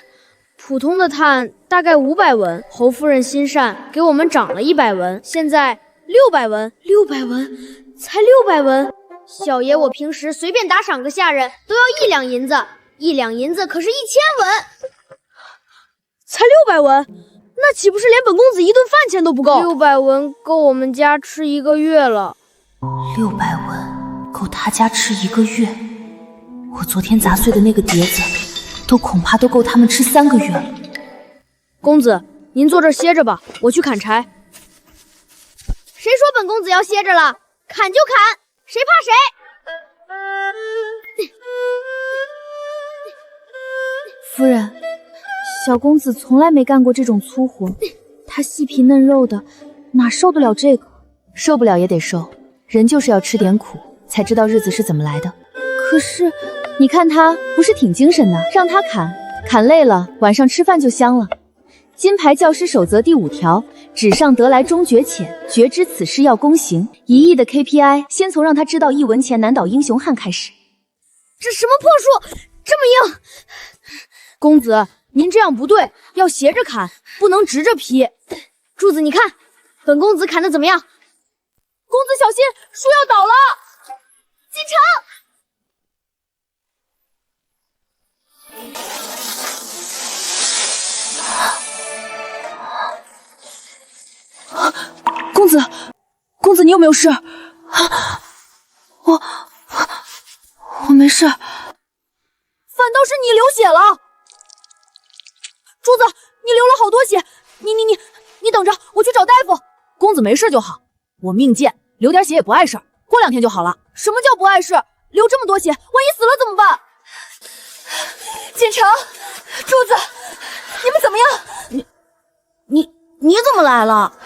普通的炭大概500文，侯夫人心善，给我们涨了100文，现在600文。600文，才600文。小爷我平时随便打赏个下人都要1两银子，1两银子可是1000文，才600文，那岂不是连本公子一顿饭钱都不够？600文够我们家吃1个月了。600文够他家吃1个月，我昨天砸碎的那个碟子，恐怕都够他们吃3个月了。公子，您坐这歇着吧，我去砍柴。谁说本公子要歇着了？砍就砍，谁怕谁？夫人，小公子从来没干过这种粗活，他细皮嫩肉的，哪受得了这个？受不了也得受，人就是要吃点苦，才知道日子是怎么来的。可是，你看他不是挺精神的，让他砍，砍累了，晚上吃饭就香了。金牌教师守则第5条：纸上得来终觉浅，觉知此事要躬行。1亿的 KPI， 先从让他知道1文钱难倒英雄汉开始。这什么破树，这么硬！公子，您这样不对，要斜着砍，不能直着劈。柱子，你看，本公子砍的怎么样？公子小心，树要倒了！进城！公子，你有没有事？我没事。反倒是你流血了。珠子，你流了好多血，你等着，我去找大夫。公子没事就好，我命贱，流点血也不碍事，过2天就好了。什么叫不碍事？流这么多血，万一死了怎么办？锦城，珠子，你们怎么样？你怎么来了？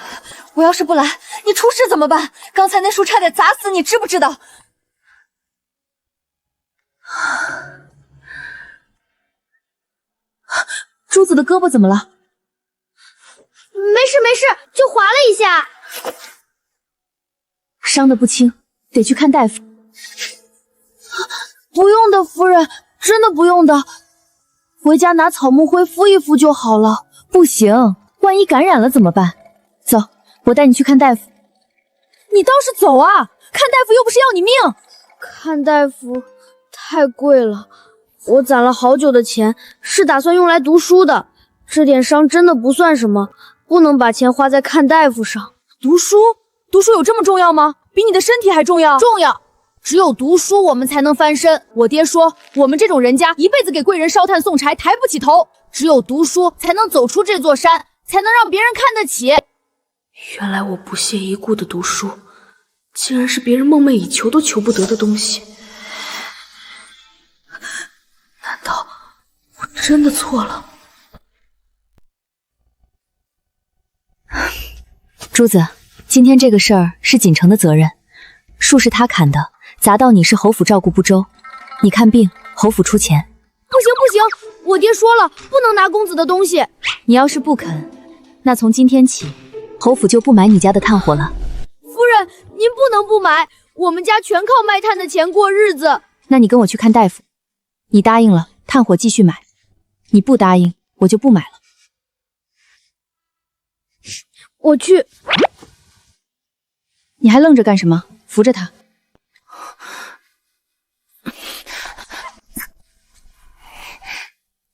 我要是不来，你出事怎么办？刚才那树差点砸死你，知不知道？珠子的胳膊怎么了？没事，就划了一下。伤得不轻，得去看大夫。不用的，夫人，真的不用的，回家拿草木灰敷一敷就好了。不行，万一感染了怎么办？走，我带你去看大夫。你倒是走啊！看大夫又不是要你命。看大夫太贵了，我攒了好久的钱，是打算用来读书的。这点伤真的不算什么，不能把钱花在看大夫上。读书有这么重要吗？比你的身体还重要？重要。只有读书，我们才能翻身。我爹说，我们这种人家一辈子给贵人烧炭送柴，抬不起头。只有读书，才能走出这座山，才能让别人看得起。原来我不屑一顾的读书，竟然是别人梦寐以求都求不得的东西。难道我真的错了？珠子，今天这个事儿是锦城的责任，树是他砍的，砸到你是侯府照顾不周。你看病，侯府出钱。不行，我爹说了，不能拿公子的东西。你要是不肯，那从今天起，侯府就不买你家的炭火了。夫人，您不能不买，我们家全靠卖炭的钱过日子。那你跟我去看大夫，你答应了，炭火继续买；你不答应，我就不买了。我去。你还愣着干什么？扶着他。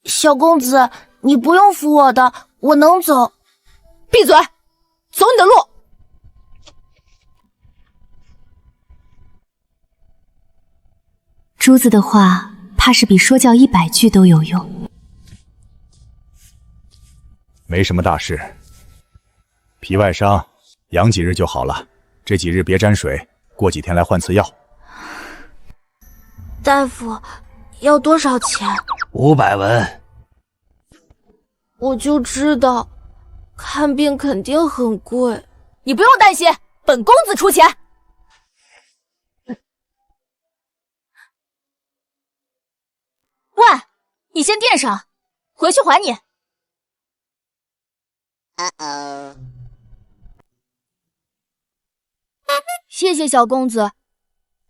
小公子，你不用扶我的，我能走。闭嘴，走你的路。珠子的话，怕是比说教100句都有用。没什么大事，皮外伤，养几日就好了。这几日别沾水，过几天来换次药。大夫，要多少钱？500文。我就知道，看病肯定很贵。你不用担心，本公子出钱。你先垫上，回去还你。谢谢小公子，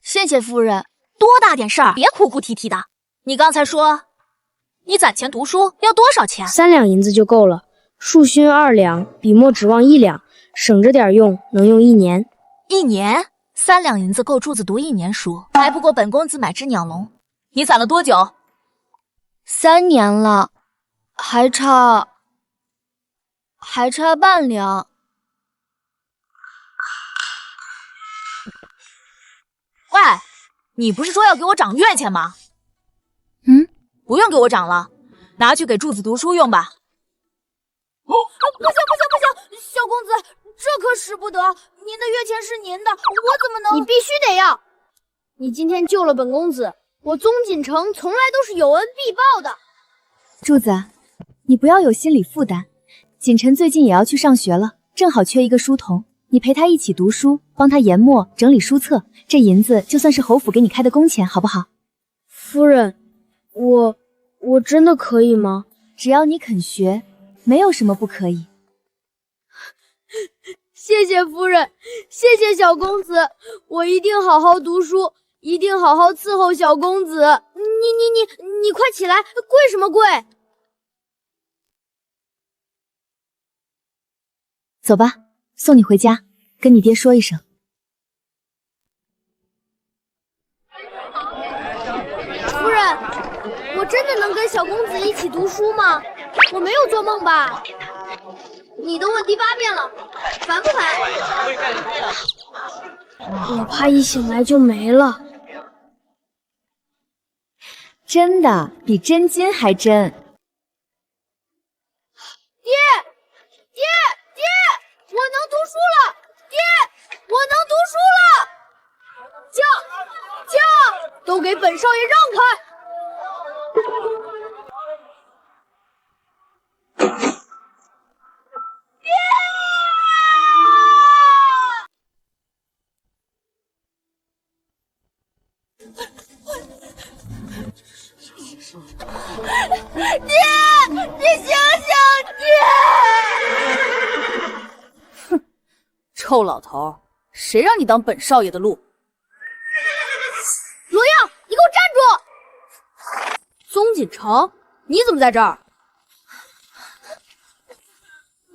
谢谢夫人。多大点事儿，别哭哭啼啼的。你刚才说你攒钱读书要多少钱？3两银子就够了，树勋2两，笔墨指望1两，省着点用，能用1年。1年？3两银子够柱子读1年书，还不够本公子买只鸟笼。你攒了多久？3年了，还差半两。喂，你不是说要给我涨月钱吗？不用给我涨了，拿去给柱子读书用吧。不行，小公子，这可使不得。您的月钱是您的，我怎么能……你必须得要！你今天救了本公子，我宗锦城从来都是有恩必报的。柱子，你不要有心理负担。锦晨最近也要去上学了，正好缺一个书童，你陪他一起读书，帮他研墨整理书册，这银子就算是侯府给你开的工钱，好不好？夫人，我真的可以吗？只要你肯学，没有什么不可以。谢谢夫人，谢谢小公子，我一定好好读书，一定好好伺候小公子。你快起来，跪什么跪？走吧，送你回家，跟你爹说一声。夫人，我真的能跟小公子一起读书吗？我没有做梦吧？你都问第8遍了，烦不烦？我怕一醒来就没了。真的，比真金还真。爹，我能读书了！爹，我能读书了！驾！都给本少爷让开！爹，你醒醒，爹！哼，臭老头，谁让你当本少爷的路？罗耀，你给我站住！宗锦城，你怎么在这儿？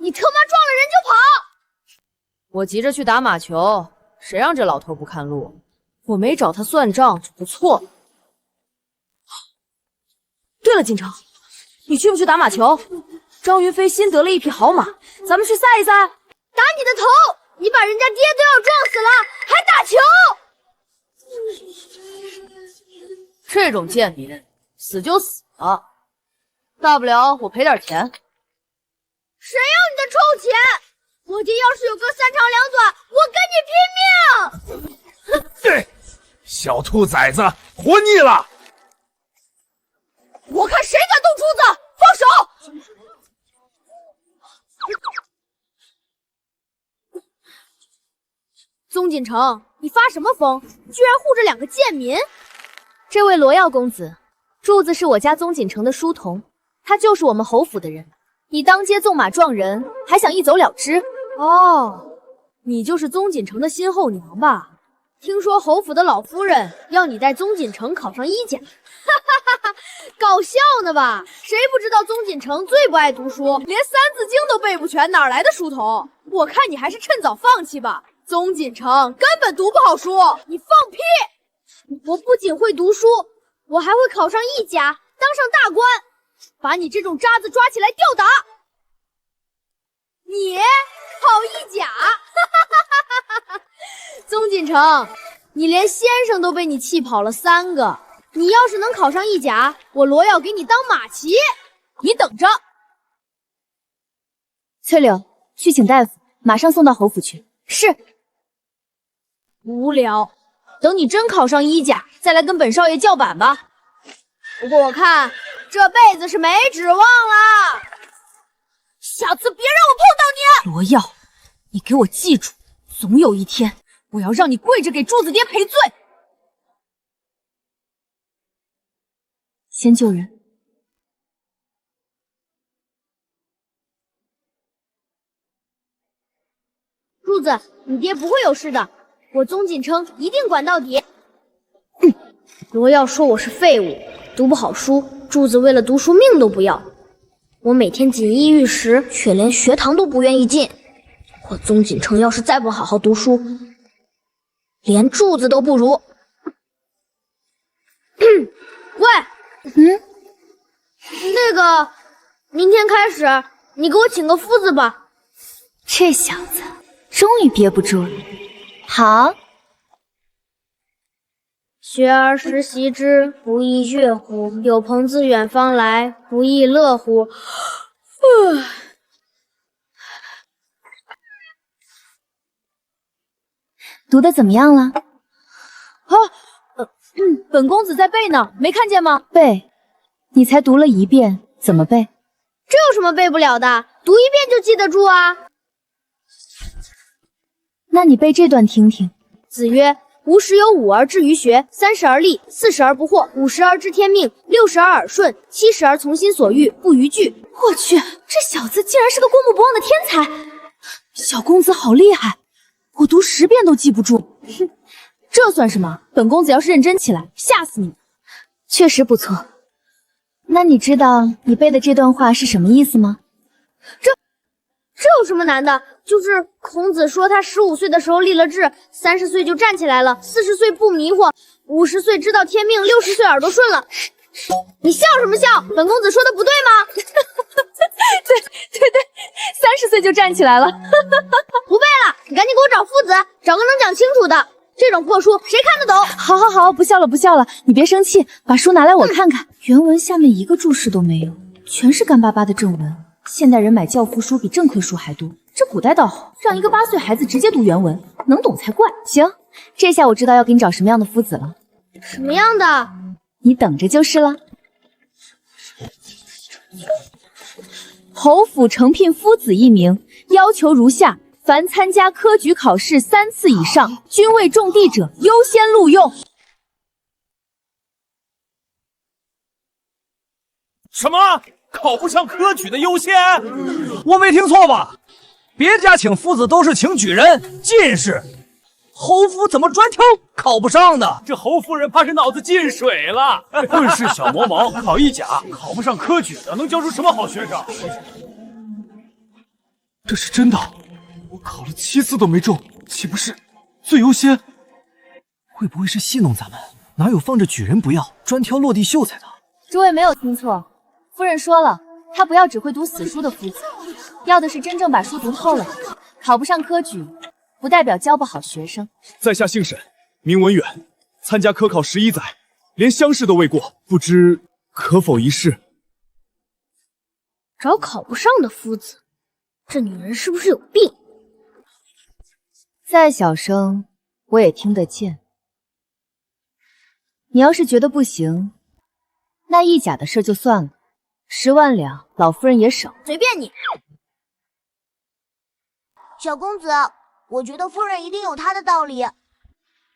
你他妈撞了人就跑！我急着去打马球，谁让这老头不看路？我没找他算账就不错了。对了，锦城，你去不去打马球？张云飞新得了一匹好马，咱们去赛一赛。打你的头！你把人家爹都要撞死了，还打球！这种贱民，死就死了，大不了我赔点钱。谁要你的臭钱？我爹要是有个3长2短，我跟你拼命！对，小兔崽子，活腻了！我看谁敢动珠子，放手！宗锦城，你发什么疯？居然护着2个贱民！这位罗耀公子，柱子是我家宗锦城的书童，他就是我们侯府的人。你当街纵马撞人，还想一走了之？哦，你就是宗锦城的新后娘吧？听说侯府的老夫人要你带宗锦城考上1甲，哈哈哈哈，搞笑呢吧？谁不知道宗锦城最不爱读书，连3字经都背不全，哪来的书童？我看你还是趁早放弃吧。宗锦城根本读不好书，你放屁！我不仅会读书，我还会考上1甲，当上大官，把你这种渣子抓起来吊打。你考1甲，哈哈哈哈哈！宗锦城，你连先生都被你气跑了3个，你要是能考上1甲，我罗耀给你当马骑，你等着。翠柳，去请大夫，马上送到侯府去。是。无聊，等你真考上1甲，再来跟本少爷叫板吧。不过我看这辈子是没指望了。下次别让我碰到你！罗耀，你给我记住，总有一天我要让你跪着给柱子爹赔罪。先救人。子，你爹不会有事的，我宗锦城一定管到底。罗耀说我是废物，读不好书，柱子为了读书命都不要。我每天锦衣玉食，却连学堂都不愿意进。我宗锦城要是再不好好读书，连柱子都不如。喂，那个，明天开始你给我请个夫子吧。这小子终于憋不住了。好。学而时习之，不亦乐乎？有朋自远方来，不亦乐乎？读的怎么样了？本公子在背呢，没看见吗？背？你才读了一遍，怎么背？这有什么背不了的？读一遍就记得住啊。那你背这段听听。子曰：吾十有5而志于学，30而立，40而不惑，50而知天命，60而耳顺，70而从心所欲，不逾矩。我去，这小子竟然是个过目不忘的天才！小公子好厉害，我读10遍都记不住。哼，这算什么？本公子要是认真起来，吓死你们！确实不错。那你知道你背的这段话是什么意思吗？这有什么难的？就是孔子说他15岁的时候立了志，30岁就站起来了，40岁不迷惑，50岁知道天命，60岁耳朵顺了。你笑什么笑？本公子说的不对吗？对，30岁就站起来了。不背了，你赶紧给我找夫子，找个能讲清楚的。这种破书谁看得懂？好，不笑了，你别生气，把书拿来我看看。原文下面一个注释都没有，全是干巴巴的正文。现代人买教辅书比正课书还多，这古代倒好，让一个8岁孩子直接读原文，能懂才怪。行，这下我知道要给你找什么样的夫子了。什么样的？你等着就是了。侯府承聘夫子1名，要求如下：凡参加科举考试3次以上，均为中第者，优先录用。什么？考不上科举的优先？我没听错吧？别家请夫子都是请举人、进士，侯府怎么专挑考不上的？这侯夫人怕是脑子进水了。混世小魔王考一甲，考不上科举的，能教出什么好学生？这是真的，我考了7次都没中，岂不是最优先？会不会是戏弄咱们？哪有放着举人不要，专挑落地秀才的？诸位没有听错，夫人说了，她不要只会读死书的夫子，要的是真正把书读透了。考不上科举，不代表教不好学生。在下姓沈，名文远，参加科考11载，连乡试都未过，不知可否一试？找考不上的夫子，这女人是不是有病？再小声我也听得见。你要是觉得不行，那一甲的事就算了，10万两老夫人也省。随便你。小公子，我觉得夫人一定有她的道理。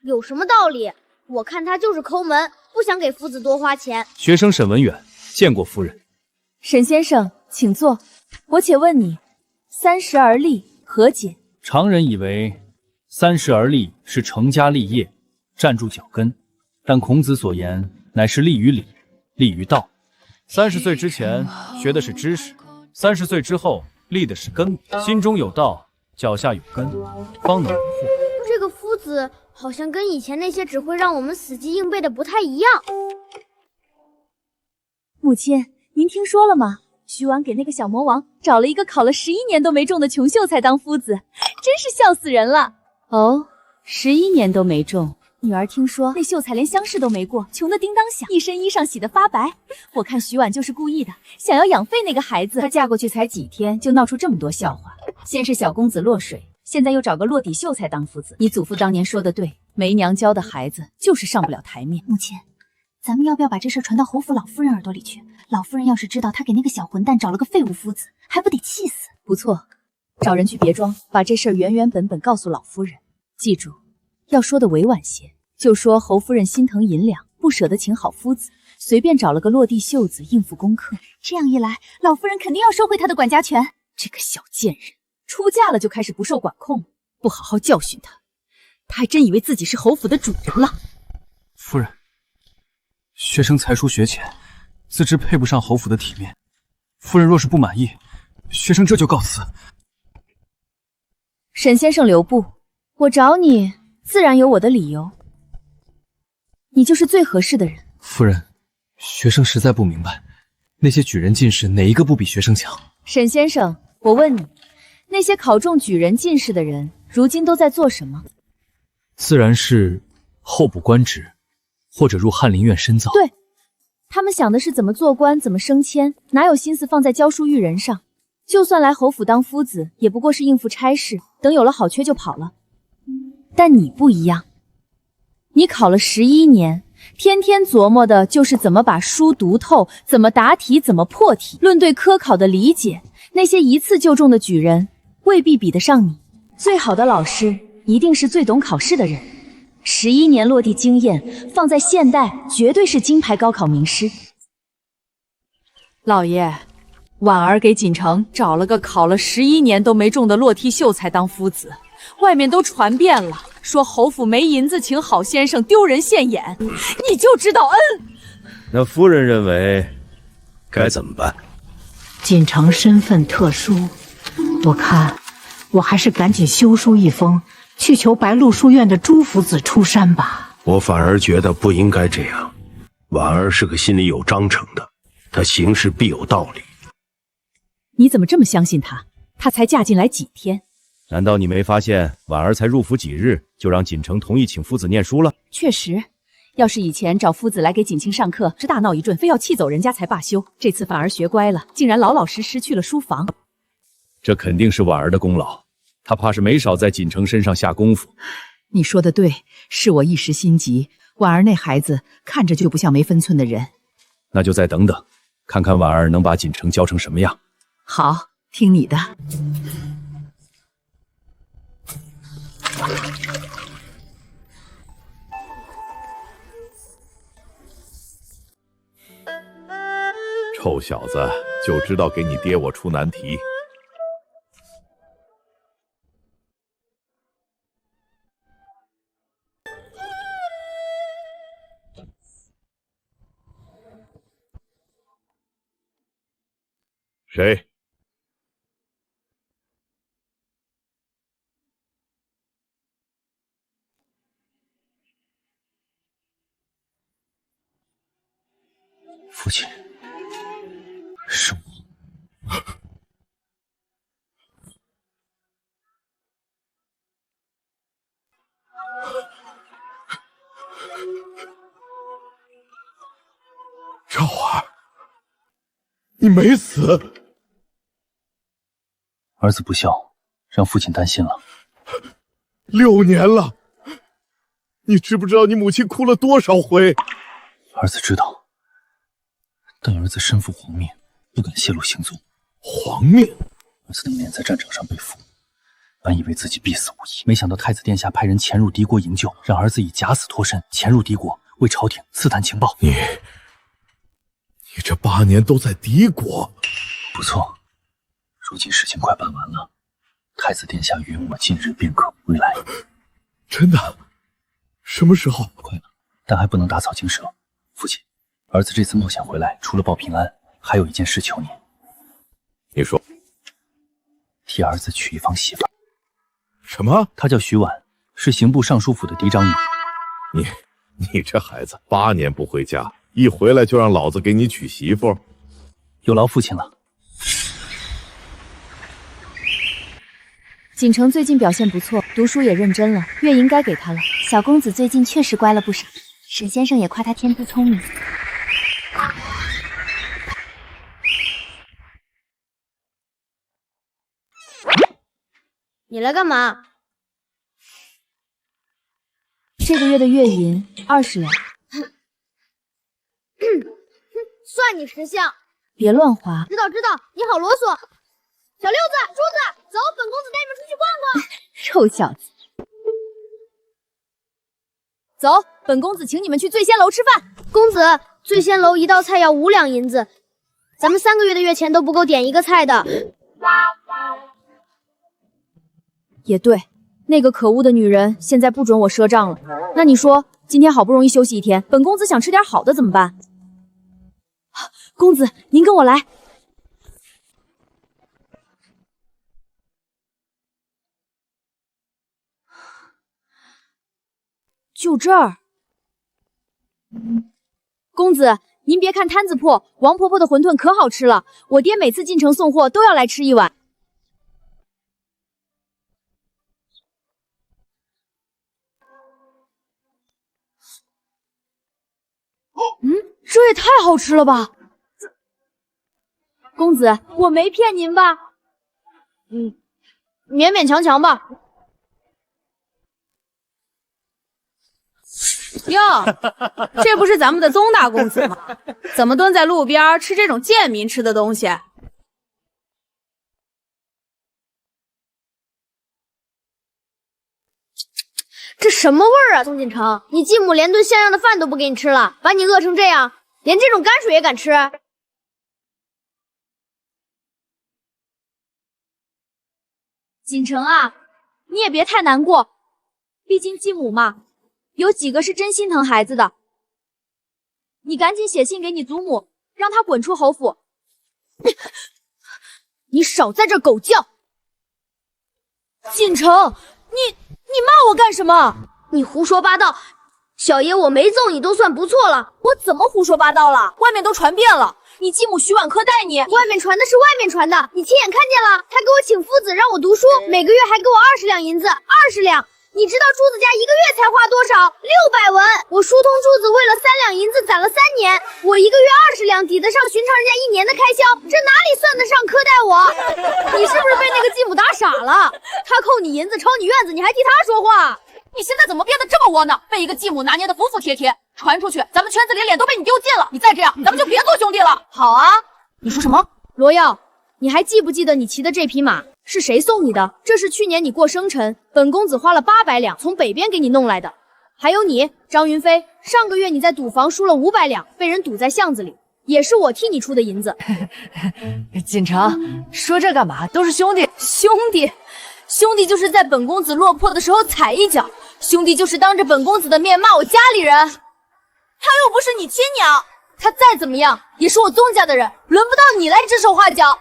有什么道理？我看她就是抠门，不想给夫子多花钱。学生沈文远见过夫人。沈先生，请坐。我且问你，30而立何解？常人以为30而立是成家立业，站住脚跟，但孔子所言乃是立于礼，立于道。30岁之前学的是知识，30岁之后立的是根，心中有道，脚下有根，方能无惑。这个夫子好像跟以前那些只会让我们死记硬背的不太一样。母亲，您听说了吗？徐婉给那个小魔王找了一个考了11年都没中的穷秀才当夫子，真是笑死人了。哦，11年都没中。女儿听说那秀才连乡试都没过，穷得叮当响，一身衣裳洗得发白。我看徐婉就是故意的，想要养废那个孩子。她嫁过去才几天，就闹出这么多笑话。先是小公子落水，现在又找个落底秀才当夫子。你祖父当年说的对，没娘教的孩子就是上不了台面。母亲，咱们要不要把这事传到侯府老夫人耳朵里去？老夫人要是知道她给那个小混蛋找了个废物夫子，还不得气死？不错，找人去别庄，把这事儿原原本本告诉老夫人。记住，要说的委婉些，就说侯夫人心疼银两，不舍得请好夫子，随便找了个落地秀子应付功课。这样一来，老夫人肯定要收回她的管家权。这个小贱人，出嫁了就开始不受管控了。不好好教训他，他还真以为自己是侯府的主人了。夫人，学生才疏学浅，自知配不上侯府的体面。夫人若是不满意，学生这就告辞。沈先生留步，我找你自然有我的理由。你就是最合适的人。夫人，学生实在不明白，那些举人进士哪一个不比学生强？沈先生，我问你，那些考中举人进士的人，如今都在做什么？自然是候补官职，或者入翰林院深造。对，他们想的是怎么做官，怎么升迁，哪有心思放在教书育人上？就算来侯府当夫子，也不过是应付差事，等有了好缺就跑了。但你不一样，你考了11年，天天琢磨的就是怎么把书读透，怎么答题，怎么破题。论对科考的理解，那些一次就中的举人未必比得上你。最好的老师一定是最懂考试的人。11年落地经验，放在现代绝对是金牌高考名师。老爷，婉儿给锦城找了个考了11年都没中的落梯秀才当夫子，外面都传遍了，说侯府没银子请好先生，丢人现眼。你就知道恩。那夫人认为该怎么办？锦城身份特殊，我看我还是赶紧修书一封，去求白鹿书院的朱夫子出山吧。我反而觉得不应该这样。婉儿是个心里有章程的，她行事必有道理。你怎么这么相信她？她才嫁进来几天？难道你没发现婉儿才入府几日，就让锦城同意请夫子念书了？确实，要是以前找夫子来给锦清上课，是大闹一顿，非要气走人家才罢休。这次反而学乖了，竟然老老实实去了书房。这肯定是婉儿的功劳，她怕是没少在锦城身上下功夫。你说的对，是我一时心急。婉儿那孩子看着就不像没分寸的人。那就再等等，看看婉儿能把锦城教成什么样。好，听你的。臭小子，就知道给你爹我出难题。谁？父亲，是我。赵儿，你没死。儿子不孝，让父亲担心了。6年了，你知不知道你母亲哭了多少回？儿子知道，但儿子身负皇命，不敢泄露行踪。皇命？儿子当年在战场上被俘，本以为自己必死无疑，没想到太子殿下派人潜入敌国营救，让儿子以假死脱身，潜入敌国，为朝廷刺探情报。你这8年都在敌国？不错。如今事情快办完了，太子殿下允我近日便可归来。真的？什么时候？快了，但还不能打草惊蛇。父亲，儿子这次冒险回来，除了报平安，还有一件事求你。你说。替儿子娶一房媳妇。什么？她叫徐婉，是刑部尚书府的嫡长女。你这孩子8年不回家，一回来就让老子给你娶媳妇，有劳父亲了。锦城最近表现不错，读书也认真了，月银该给他了。小公子最近确实乖了不少，沈先生也夸他天资聪明。你来干嘛？这个月的月银20两。算你识相。别乱花。知道，你好啰嗦。小六子、珠子，走，本公子带你们出去逛逛。臭小子，走，本公子请你们去醉仙楼吃饭。公子，醉仙楼一道菜要5两银子，咱们3个月的月钱都不够点一个菜的。也对，那个可恶的女人现在不准我赊账了。那你说，今天好不容易休息一天，本公子想吃点好的怎么办？公子，您跟我来。就这儿。公子，您别看摊子破，王婆婆的馄饨可好吃了，我爹每次进城送货都要来吃一碗。这也太好吃了吧！公子，我没骗您吧？勉勉强强吧。哟，这不是咱们的宗大公子吗？怎么蹲在路边吃这种贱民吃的东西？这什么味儿啊，宗锦城！你继母连顿像样的饭都不给你吃了，把你饿成这样，连这种泔水也敢吃？锦城啊，你也别太难过，毕竟继母嘛，有几个是真心疼孩子的。你赶紧写信给你祖母，让她滚出侯府。你少在这儿狗叫！锦城，你骂我干什么？你胡说八道！小爷我没揍你都算不错了。我怎么胡说八道了？外面都传遍了，你继母徐婉珂待你。外面传的是外面传的，你亲眼看见了。他给我请夫子让我读书，每个月还给我20两银子，20两。你知道柱子家一个月才花多少？600文。我疏通柱子为了3两银子攒了3年，我一个月20两，抵得上寻常人家1年的开销，这哪里算得上苛待我？你是不是被那个继母打傻了？他扣你银子，抄你院子，你还替他说话？你现在怎么变得这么窝囊？被一个继母拿捏的服服帖帖，传出去，咱们圈子里脸都被你丢尽了。你再这样，咱们就别做兄弟了。好啊，你说什么？罗耀，你还记不记得你骑的这匹马是谁送你的？这是去年你过生辰，本公子花了800两从北边给你弄来的。还有你，张云飞，上个月你在赌房输了500两，被人堵在巷子里，也是我替你出的银子。锦城，说这干嘛？都是兄弟，兄弟就是在本公子落魄的时候踩一脚，兄弟就是当着本公子的面骂我家里人。他又不是你亲娘，他再怎么样也是我宗家的人，轮不到你来指手画脚。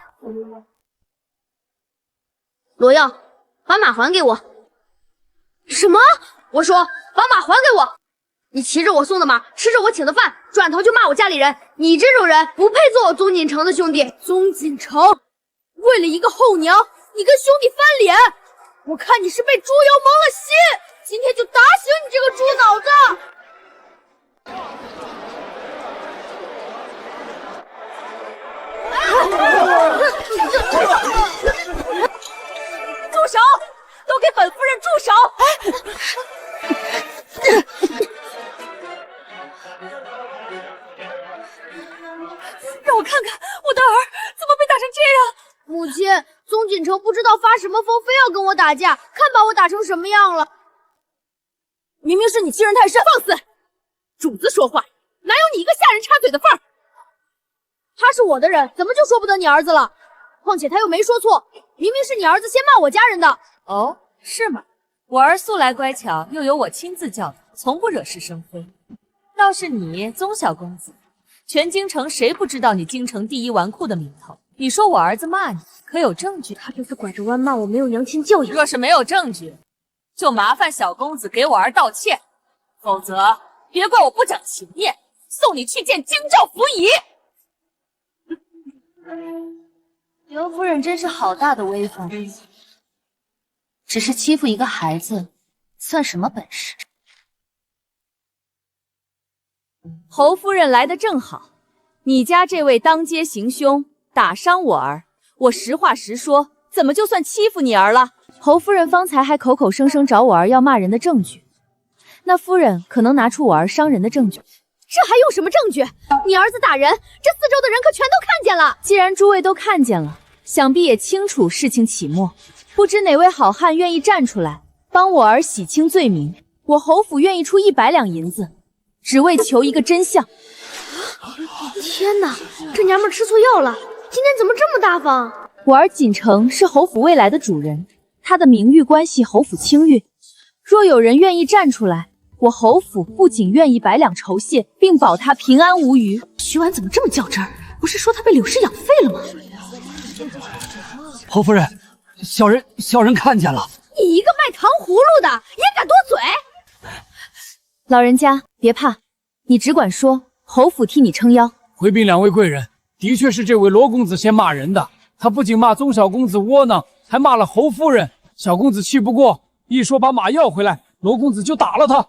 罗耀，把马还给我！什么？我说把马还给我！你骑着我送的马，吃着我请的饭，转头就骂我家里人，你这种人不配做我宗锦城的兄弟。宗锦城，为了一个后娘，你跟兄弟翻脸，我看你是被猪油蒙了心，今天就打醒你这个猪脑子！住手！都给本夫人住手！让我看看我的儿怎么被打成这样。母亲，宗锦城不知道发什么疯，非要跟我打架，看把我打成什么样了。明明是你欺人太甚，放肆！主子说话哪有你一个下人插嘴的份儿？他是我的人，怎么就说不得你儿子了？况且他又没说错，明明是你儿子先骂我家人的。哦，是吗？我儿素来乖巧，又有我亲自教导，从不惹是生非。倒是你，宗小公子，全京城谁不知道你京城第一纨绔的名头？你说我儿子骂你，可有证据？他这次拐着弯骂我没有娘亲教养。若是没有证据，就麻烦小公子给我儿道歉，否则别怪我不长情面，送你去见京兆府尹。刘夫人真是好大的威风，只是欺负一个孩子，算什么本事？侯夫人来得正好，你家这位当街行凶，打伤我儿，我实话实说，怎么就算欺负你儿了？侯夫人方才还口口声声找我儿要骂人的证据，那夫人可能拿出我儿伤人的证据。这还用什么证据？你儿子打人，这四周的人可全都看见了。既然诸位都看见了，想必也清楚事情起末，不知哪位好汉愿意站出来帮我儿洗清罪名？我侯府愿意出100两银子，只为求一个真相。天哪，这娘们吃错药了，今天怎么这么大方？我儿锦城是侯府未来的主人，他的名誉关系侯府清誉。若有人愿意站出来，我侯府不仅愿意百两酬谢，并保他平安无虞。徐婉怎么这么较真儿？不是说他被柳氏养废了吗？侯夫人，小人看见了。你一个卖糖葫芦的，也敢多嘴？老人家别怕，你只管说，侯府替你撑腰。回禀两位贵人，的确是这位罗公子先骂人的。他不仅骂宗小公子窝囊，还骂了侯夫人。小公子气不过，一说把马要回来，罗公子就打了他。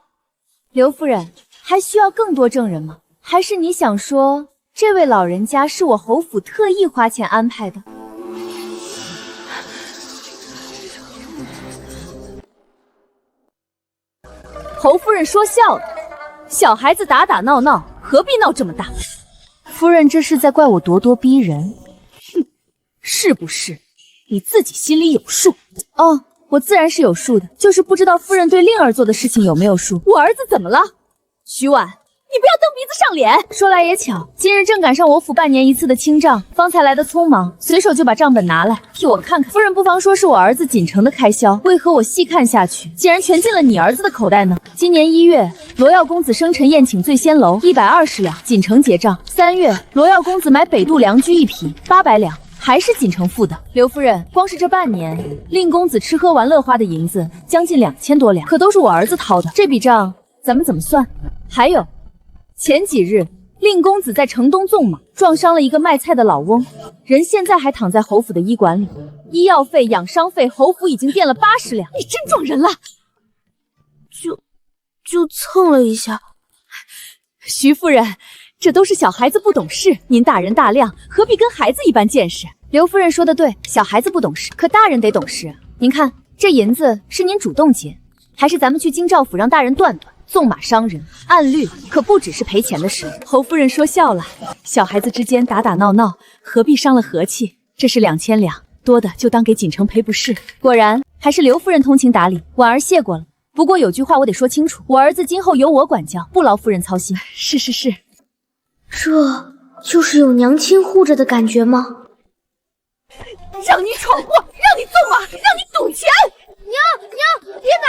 刘夫人，还需要更多证人吗？还是你想说，这位老人家是我侯府特意花钱安排的？侯夫人说笑了，小孩子打打闹闹，何必闹这么大？夫人这是在怪我咄咄逼人？哼，是不是？你自己心里有数。哦，我自然是有数的，就是不知道夫人对令儿做的事情有没有数。我儿子怎么了？徐婉，你不要蹬鼻子上脸。说来也巧，今日正赶上我府半年一次的清账，方才来的匆忙，随手就把账本拿来，替我看看。夫人不妨说是我儿子锦城的开销，为何我细看下去，竟然全进了你儿子的口袋呢？今年1月，罗耀公子生辰宴请醉仙楼120两，锦城结账。3月，罗耀公子买北渡良驹1匹800两。还是锦城付的。刘夫人，光是这半年，令公子吃喝玩乐花的银子将近2000多两，可都是我儿子掏的。这笔账咱们怎么算？还有，前几日令公子在城东纵马，撞伤了一个卖菜的老翁，人现在还躺在侯府的医馆里，医药费、养伤费，侯府已经垫了80两。你真撞人了！就蹭了一下。徐夫人，这都是小孩子不懂事，您大人大量，何必跟孩子一般见识？刘夫人说的对，小孩子不懂事，可大人得懂事。您看，这银子是您主动结，还是咱们去京兆府让大人断断？纵马伤人，按律可不只是赔钱的事。侯夫人说笑了，小孩子之间打打闹闹，何必伤了和气？这是2000两，多的就当给锦城赔不是。果然还是刘夫人通情达理，婉儿谢过了。不过有句话我得说清楚，我儿子今后由我管教，不劳夫人操心。是。这就是有娘亲护着的感觉吗？让你闯祸，让你纵马，让你赌钱！娘，别打！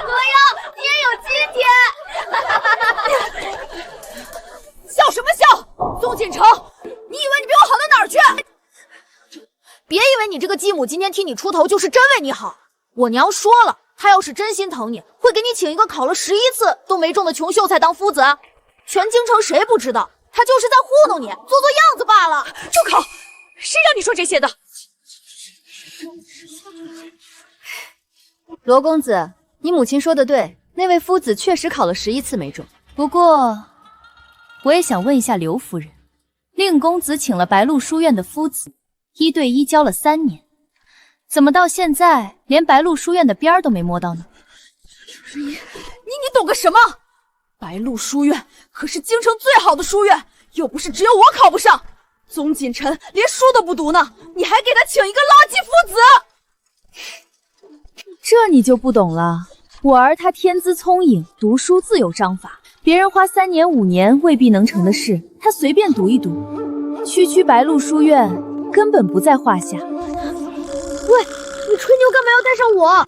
罗耀，你也有今天！笑什么笑？宗锦城，你以为你比我好到哪儿去？别以为你这个继母今天替你出头就是真为你好。我娘说了，她要是真心疼你，会给你请一个考了11次都没中的穷秀才当夫子。全京城谁不知道，她就是在糊弄你，做做样子罢了。住口！谁让你说这些的？罗公子，你母亲说的对，那位夫子确实考了11次没中。不过，我也想问一下刘夫人，令公子请了白鹿书院的夫子，1对1教了3年，怎么到现在连白鹿书院的边儿都没摸到呢？你懂个什么？白鹿书院可是京城最好的书院，又不是只有我考不上。宗锦臣连书都不读呢，你还给他请一个垃圾夫子？这你就不懂了。我儿他天资聪颖，读书自有章法，别人花3年5年未必能成的事，他随便读一读，区白鹿书院根本不在话下。喂，你吹牛干嘛要带上我？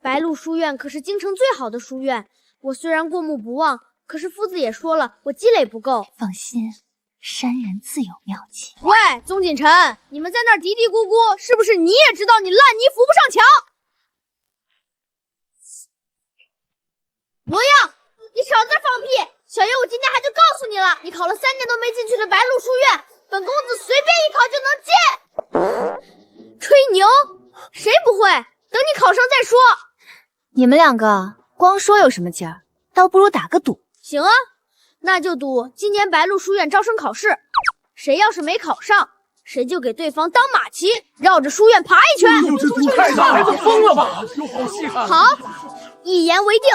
白鹿书院可是京城最好的书院，我虽然过目不忘，可是夫子也说了，我积累不够。放心，山人自有妙计。喂，宗锦臣，你们在那儿嘀嘀咕咕，是不是你也知道你烂泥扶不上墙？罗耀，你少在这放屁！小爷我今天还就告诉你了，你考了3年都没进去的白鹿书院，本公子随便一考就能进。吹牛？谁不会？等你考上再说。你们2个光说有什么劲儿？倒不如打个赌。行啊，那就赌今年白鹿书院招生考试，谁要是没考上，谁就给对方当马骑，绕着书院爬一圈。这赌太大了，疯了吧？有好戏看。好，一言为定，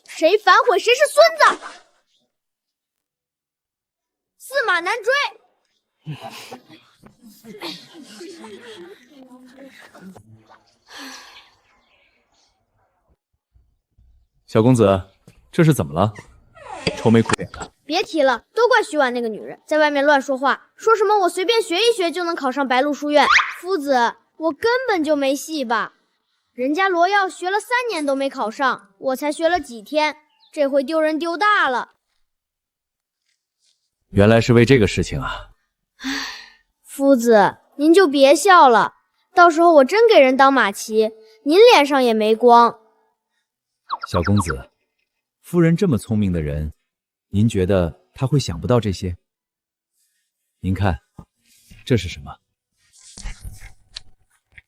谁反悔谁是孙子。驷马难追。小公子，这是怎么了？愁眉苦脸的。别提了，都怪徐婉那个女人，在外面乱说话，说什么我随便学一学就能考上白鹿书院。夫子，我根本就没戏吧？人家罗耀学了3年都没考上，我才学了几天，这回丢人丢大了。原来是为这个事情啊！夫子，您就别笑了，到时候我真给人当马骑，您脸上也没光。小公子，夫人这么聪明的人，您觉得她会想不到这些？您看，这是什么？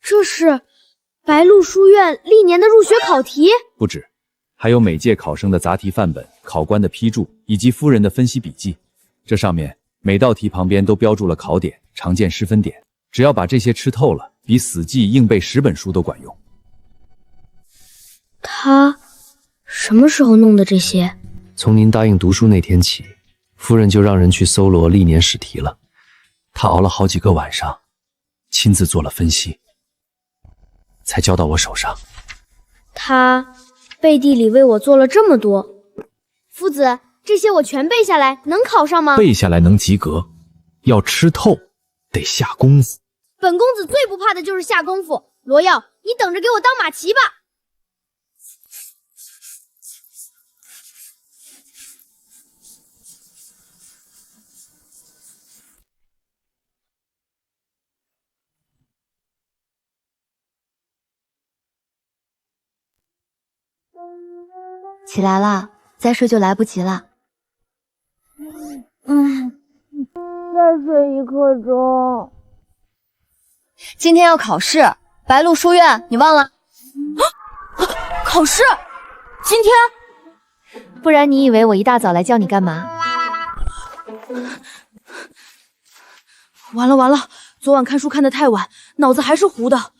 这是白鹿书院历年的入学考题？不止，还有每届考生的答题范本、考官的批注以及夫人的分析笔记。这上面每道题旁边都标注了考点、常见失分点，只要把这些吃透了，比死记硬背10本书都管用。他什么时候弄的这些？从您答应读书那天起，夫人就让人去搜罗历年试题了。她熬了好几个晚上，亲自做了分析，才交到我手上。他背地里为我做了这么多。夫子，这些我全背下来，能考上吗？背下来能及格，要吃透，得下功夫。本公子最不怕的就是下功夫。罗耀，你等着给我当马骑吧。起来了，再睡就来不及了。再睡1刻钟。今天要考试，白鹿书院，你忘了？考试？今天？不然你以为我一大早来叫你干嘛？完了完了，昨晚看书看得太晚，脑子还是糊的。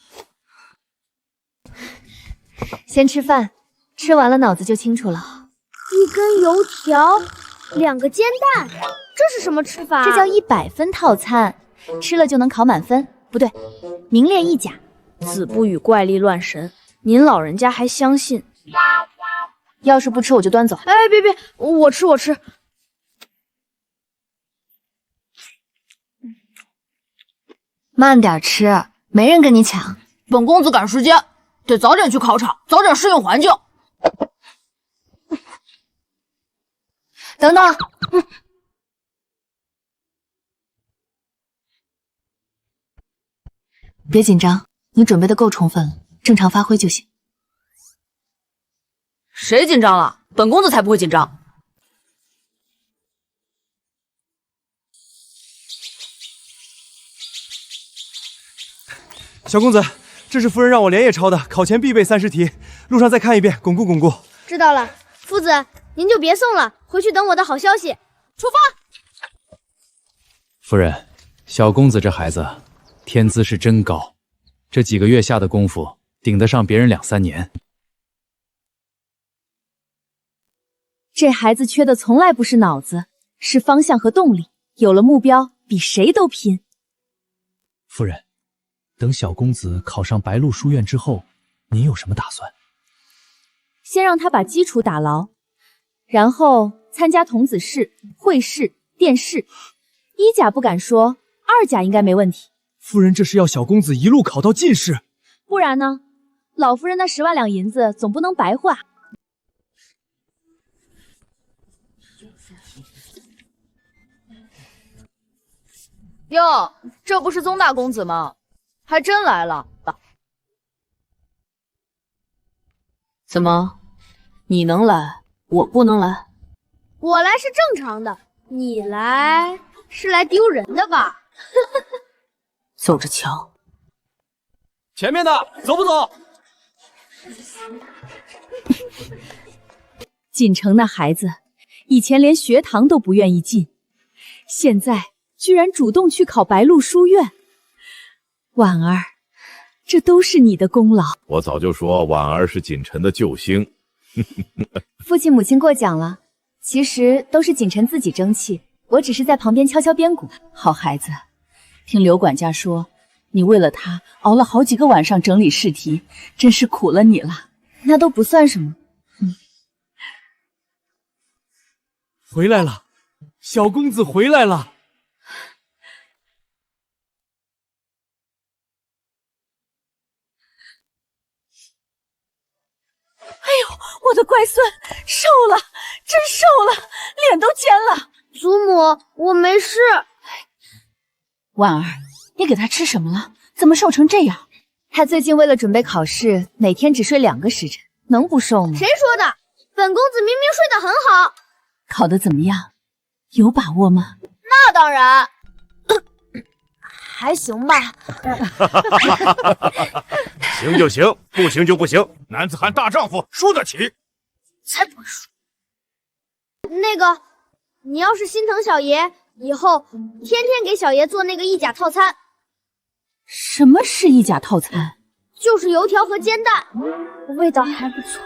先吃饭，吃完了脑子就清楚了。1根油条，2个煎蛋，这是什么吃法？这叫100分套餐，吃了就能考满分。不对，名列1甲。子不语怪力乱神，您老人家还相信？要是不吃我就端走。哎，别，我吃。慢点吃，没人跟你抢。本公子赶时间，得早点去考场，早点适应环境。等等，别紧张，你准备的够充分了，正常发挥就行。谁紧张了？本公子才不会紧张。小公子，这是夫人让我连夜抄的，考前必备30题，路上再看一遍，巩固巩固。知道了，夫子，您就别送了，回去等我的好消息。出发。夫人，小公子这孩子天资是真高，这几个月下的功夫，顶得上别人2、3年。这孩子缺的从来不是脑子，是方向和动力。有了目标，比谁都拼。夫人，等小公子考上白鹿书院之后，您有什么打算？先让他把基础打牢，然后参加童子试、会试、殿试。1甲不敢说，2甲应该没问题。夫人这是要小公子一路考到进士，不然呢？老夫人那10万两银子总不能白花。哟，这不是宗大公子吗？还真来了。怎么，你能来，我不能来？我来是正常的，你来是来丢人的吧？走着瞧。前面的走不走？锦城那孩子，以前连学堂都不愿意进，现在居然主动去考白鹿书院。婉儿，这都是你的功劳。我早就说婉儿是锦城的救星。父亲母亲过奖了，其实都是锦城自己争气，我只是在旁边敲敲边鼓。好孩子，听刘管家说，你为了他熬了好几个晚上整理试题，真是苦了你了。那都不算什么。回来了，小公子回来了。我的乖孙瘦了，真瘦了，脸都尖了。祖母，我没事。婉儿，你给他吃什么了？怎么瘦成这样？他最近为了准备考试，每天只睡2个时辰，能不瘦吗？谁说的？本公子明明睡得很好。考得怎么样？有把握吗？那当然，还行吧。行就行，不行就不行。男子汉大丈夫，输得起。才不会输。那个，你要是心疼小爷，以后天天给小爷做那个1甲套餐。什么是1甲套餐？就是油条和煎蛋，味道还不错。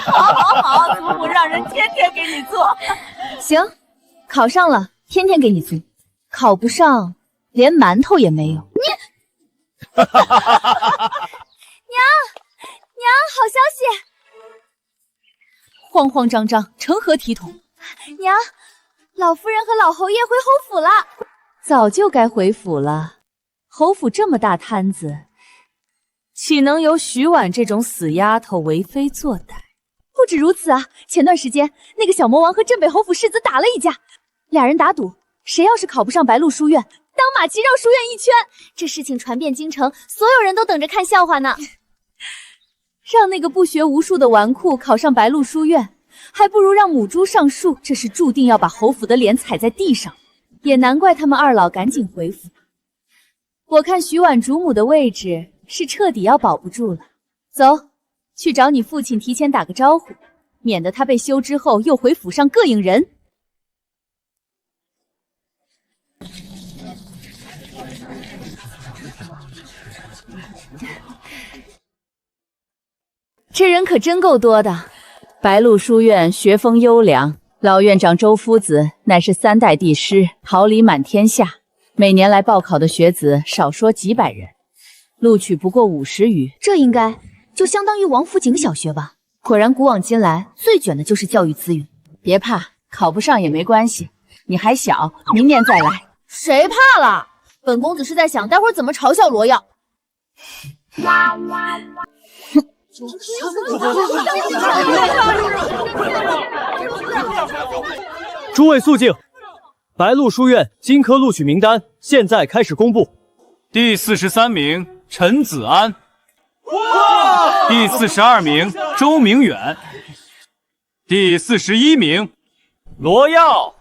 好，祖母让人天天给你做。行，考上了天天给你做，考不上连馒头也没有。娘，好消息！慌慌张张，成何体统？娘，老夫人和老侯爷回侯府了。早就该回府了，侯府这么大摊子，岂能由徐婉这种死丫头为非作歹？不止如此啊，前段时间那个小魔王和镇北侯府世子打了一架，俩人打赌，谁要是考不上白鹿书院，当马骑绕书院一圈。这事情传遍京城，所有人都等着看笑话呢。让那个不学无术的纨绔考上白鹿书院，还不如让母猪上树，这是注定要把侯府的脸踩在地上。也难怪他们二老赶紧回府。我看徐婉主母的位置是彻底要保不住了。走，去找你父亲提前打个招呼，免得他被休之后又回府上膈应人。这人可真够多的。白鹿书院学风优良，老院长周夫子乃是3代帝师，桃李满天下。每年来报考的学子少说几百人，录取不过50余。这应该就相当于王府井小学吧？果然古往今来最卷的就是教育资源。别怕，考不上也没关系，你还小，明年再来。谁怕了？本公子是在想待会儿怎么嘲笑罗耀。诸位肃静，白鹿书院金科录取名单现在开始公布。第43名陈子安，第42名周明远，第41名罗耀。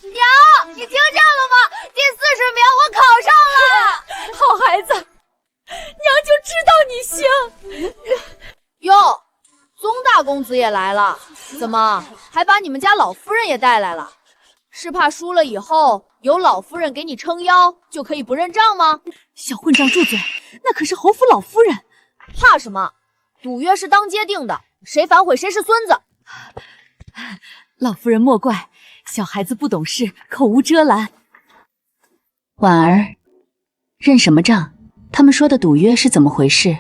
娘，你听见了吗？第40名我考上了！好孩子，娘就知道你行。哟，宗大公子也来了，怎么还把你们家老夫人也带来了？是怕输了以后有老夫人给你撑腰，就可以不认账吗？小混账住嘴！那可是侯府老夫人。怕什么？赌约是当街定的，谁反悔谁是孙子。老夫人莫怪，小孩子不懂事，口无遮拦。婉儿，认什么账？他们说的赌约是怎么回事？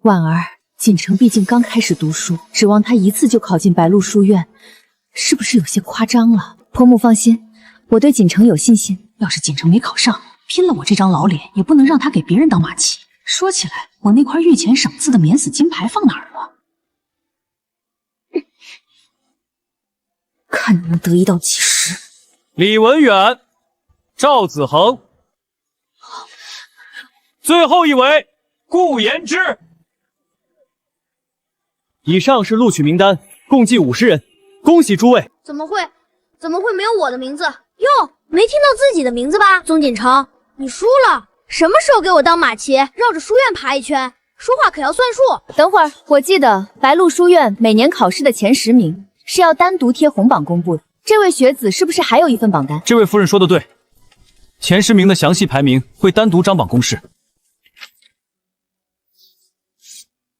婉儿，锦城毕竟刚开始读书，指望他一次就考进白鹿书院，是不是有些夸张了？婆母放心，我对锦城有信心。要是锦城没考上，拼了我这张老脸也不能让他给别人当马骑。说起来，我那块御前赏赐的免死金牌放哪儿了？看你能得意到几时！李文远、赵子恒，最后一位顾延之。以上是录取名单，共计50人，恭喜诸位！怎么会没有我的名字？哟，没听到自己的名字吧？宗锦城，你输了。什么时候给我当马骑，绕着书院爬一圈？说话可要算数。等会儿，我记得白鹿书院每年考试的前10名是要单独贴红榜公布的。这位学子是不是还有一份榜单？这位夫人说的对，前10名的详细排名会单独张榜公示。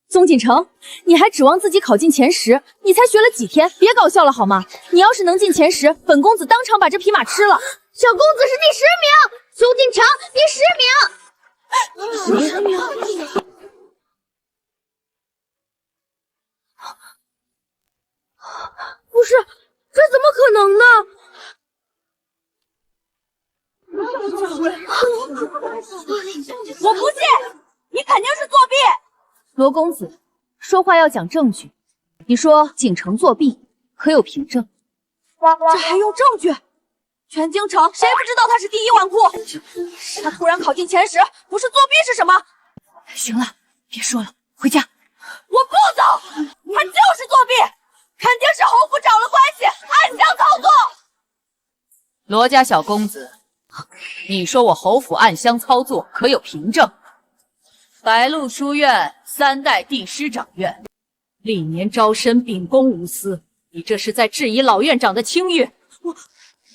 宗锦城，你还指望自己考进前10？你才学了几天，别搞笑了好吗？你要是能进前10，本公子当场把这匹马吃了。小公子是第10名，宗锦城第10名。不是，这怎么可能呢？我不信！罗公子，说话要讲证据。你说锦城作弊，可有凭证？这还用证据？全京城谁不知道他是第一纨绔？他突然考进前10，不是作弊是什么？行了，别说了，回家。我不走，他就是作弊，肯定是侯府找了关系，暗箱操作。罗家小公子，你说我侯府暗箱操作，可有凭证？白鹿书院3代帝师长院，历年招生秉公无私，你这是在质疑老院长的清誉。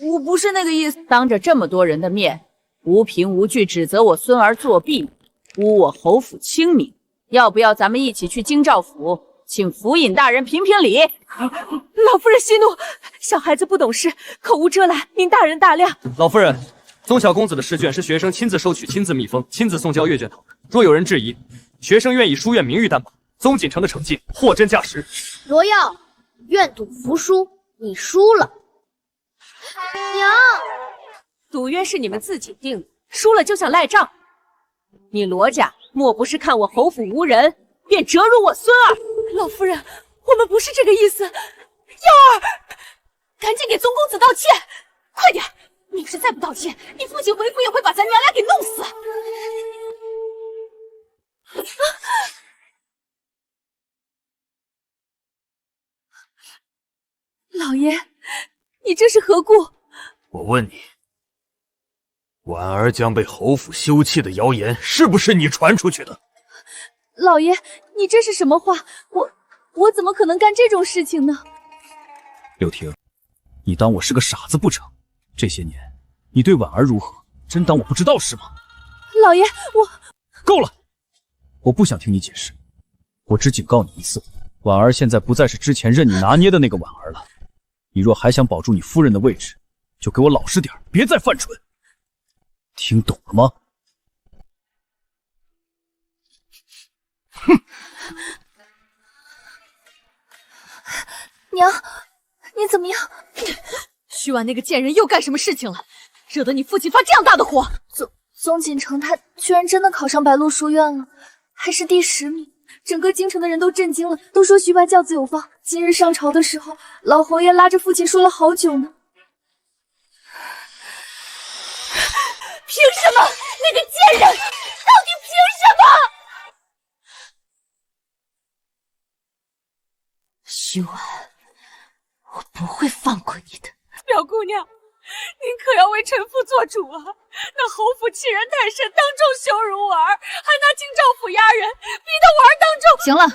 我不是那个意思。当着这么多人的面，无凭无据指责我孙儿作弊，污我侯府清明。要不要咱们一起去京兆府，请府尹大人评评理？老夫人息怒，小孩子不懂事，口无遮拦，您大人大量。老夫人，宗小公子的试卷是学生亲自收取、亲自密封、亲自送交阅卷头。若有人质疑，学生愿以书院名誉担保，宗锦城的惩戒货真价实。罗耀，愿赌服输，你输了。娘，赌约是你们自己定的，输了就想赖账。你罗家莫不是看我侯府无人，便折辱我孙儿？老夫人，我们不是这个意思。耀儿，赶紧给宗公子道歉，快点！你要是再不道歉，你父亲回府也会把咱娘俩给弄死。老爷，你这是何故？我问你，婉儿将被侯府休弃的谣言是不是你传出去的？老爷，你这是什么话？我怎么可能干这种事情呢？柳婷，你当我是个傻子不成？这些年你对婉儿如何，真当我不知道是吗？老爷，我够了，我不想听你解释，我只警告你一次，婉儿现在不再是之前任你拿捏的那个婉儿了。你若还想保住你夫人的位置，就给我老实点，别再犯蠢。听懂了吗？哼！娘，你怎么样？徐婉那个贱人又干什么事情了？惹得你父亲发这样大的火？宗锦城他居然真的考上白鹿书院了，还是第10名。整个京城的人都震惊了，都说徐白教子有方。今日上朝的时候，老侯爷拉着父亲说了好久呢。凭什么？那个贱人到底凭什么？徐婉，我不会放过你的。表姑娘，您可要为臣妇做主啊！那侯府欺人太甚，当众羞辱婉儿，还拿京兆府压人，逼得婉儿当众……行了，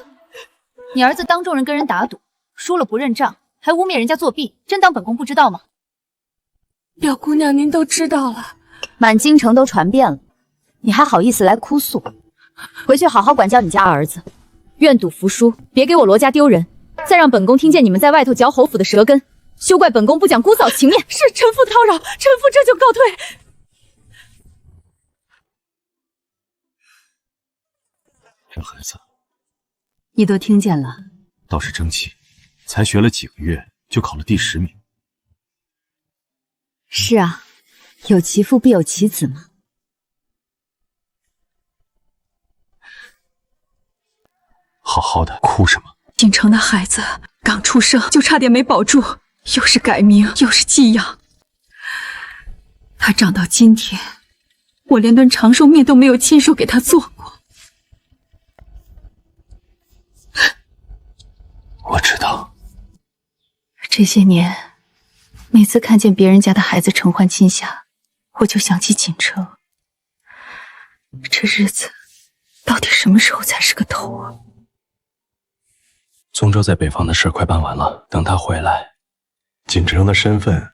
你儿子当众人跟人打赌，输了不认账，还污蔑人家作弊，真当本宫不知道吗？表姑娘，您都知道了，满京城都传遍了，你还好意思来哭诉？回去好好管教你家儿子，愿赌服输，别给我罗家丢人。再让本宫听见你们在外头嚼侯府的舌根，休怪本宫不讲姑嫂情面。是臣妇叨扰，臣妇这就告退。这孩子，你都听见了，倒是争气，才学了几个月就考了第10名。是啊，有其父必有其子嘛。好好的，哭什么？锦城的孩子刚出生就差点没保住，又是改名又是寄养，他长到今天，我连顿长寿面都没有亲手给他做过。我知道，这些年，每次看见别人家的孩子承欢亲下，我就想起锦城。这日子到底什么时候才是个头啊？宗周在北方的事快办完了，等他回来，锦城的身份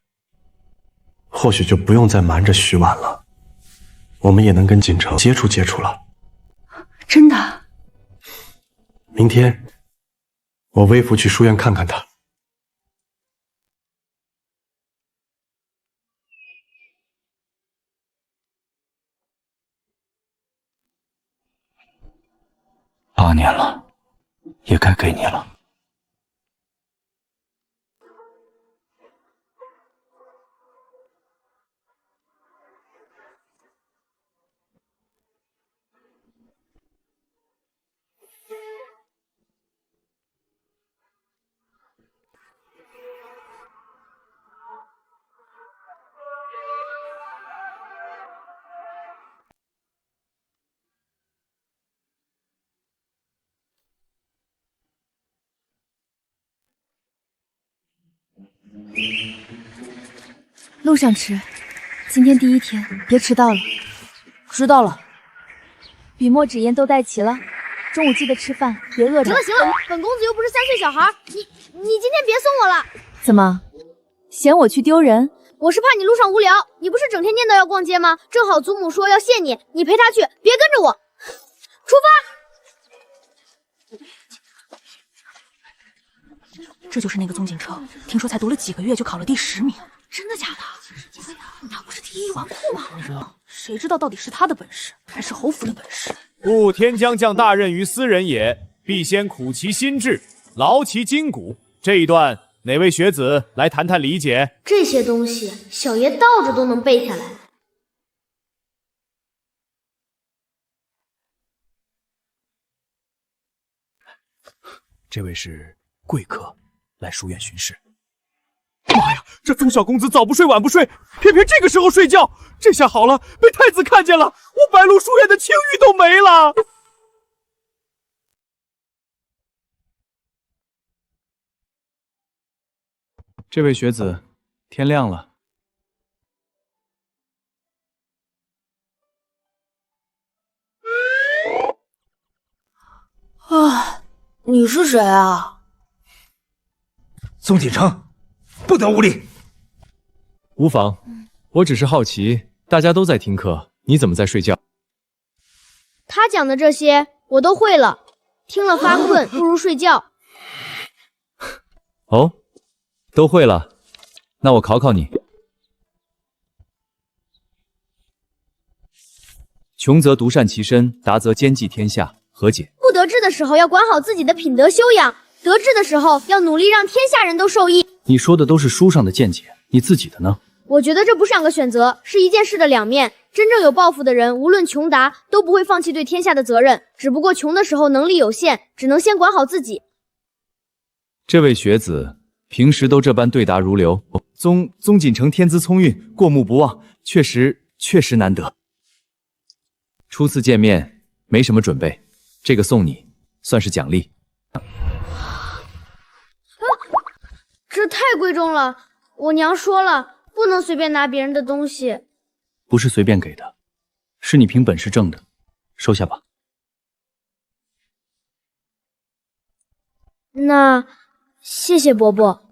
或许就不用再瞒着徐婉了，我们也能跟锦城接触接触了。真的？明天我微服去书院看看他。8年了，也该给你了。路上吃，今天第一天，别迟到了。知道了。笔墨纸砚都带齐了，中午记得吃饭，别饿着。行了，本公子又不是3岁小孩，你今天别送我了。怎么，嫌我去丢人？我是怕你路上无聊，你不是整天念叨要逛街吗？正好祖母说要谢你，你陪她去，别跟着我。出发！这就是那个宗锦城，听说才读了几个月就考了第10名，真的假的？对呀，他不是第1纨绔吗？谁知道到底是他的本事，还是侯府的本事？故天将降大任于斯人也，必先苦其心志，劳其筋骨。这一段哪位学子来谈谈理解？这些东西小爷倒着都能背下来。这位是贵客，来书院巡视。妈呀，这宗小公子早不睡晚不睡，偏偏这个时候睡觉，这下好了，被太子看见了，我白鹿书院的清誉都没了。这位学子，天亮了。啊，你是谁啊？宗锦城，不得无礼！无妨，我只是好奇，大家都在听课，你怎么在睡觉？他讲的这些我都会了，听了发困，不如睡觉。哦，都会了，那我考考你。穷则独善其身，达则兼济天下，何解？不得志的时候要管好自己的品德修养，得志的时候要努力让天下人都受益。你说的都是书上的见解，你自己的呢？我觉得这不是2个选择，是一件事的2面。真正有抱负的人，无论穷达，都不会放弃对天下的责任。只不过穷的时候能力有限，只能先管好自己。这位学子平时都这般对答如流，宗锦城天资聪韵，过目不忘，确实难得。初次见面，没什么准备，这个送你，算是奖励。这太贵重了，我娘说了，不能随便拿别人的东西。不是随便给的，是你凭本事挣的，收下吧。那谢谢伯伯。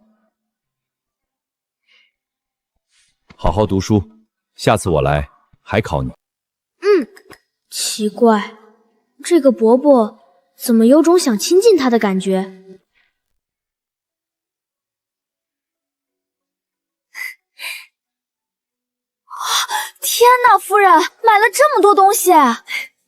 好好读书，下次我来还考你。奇怪，这个伯伯怎么有种想亲近他的感觉？天哪，夫人，买了这么多东西！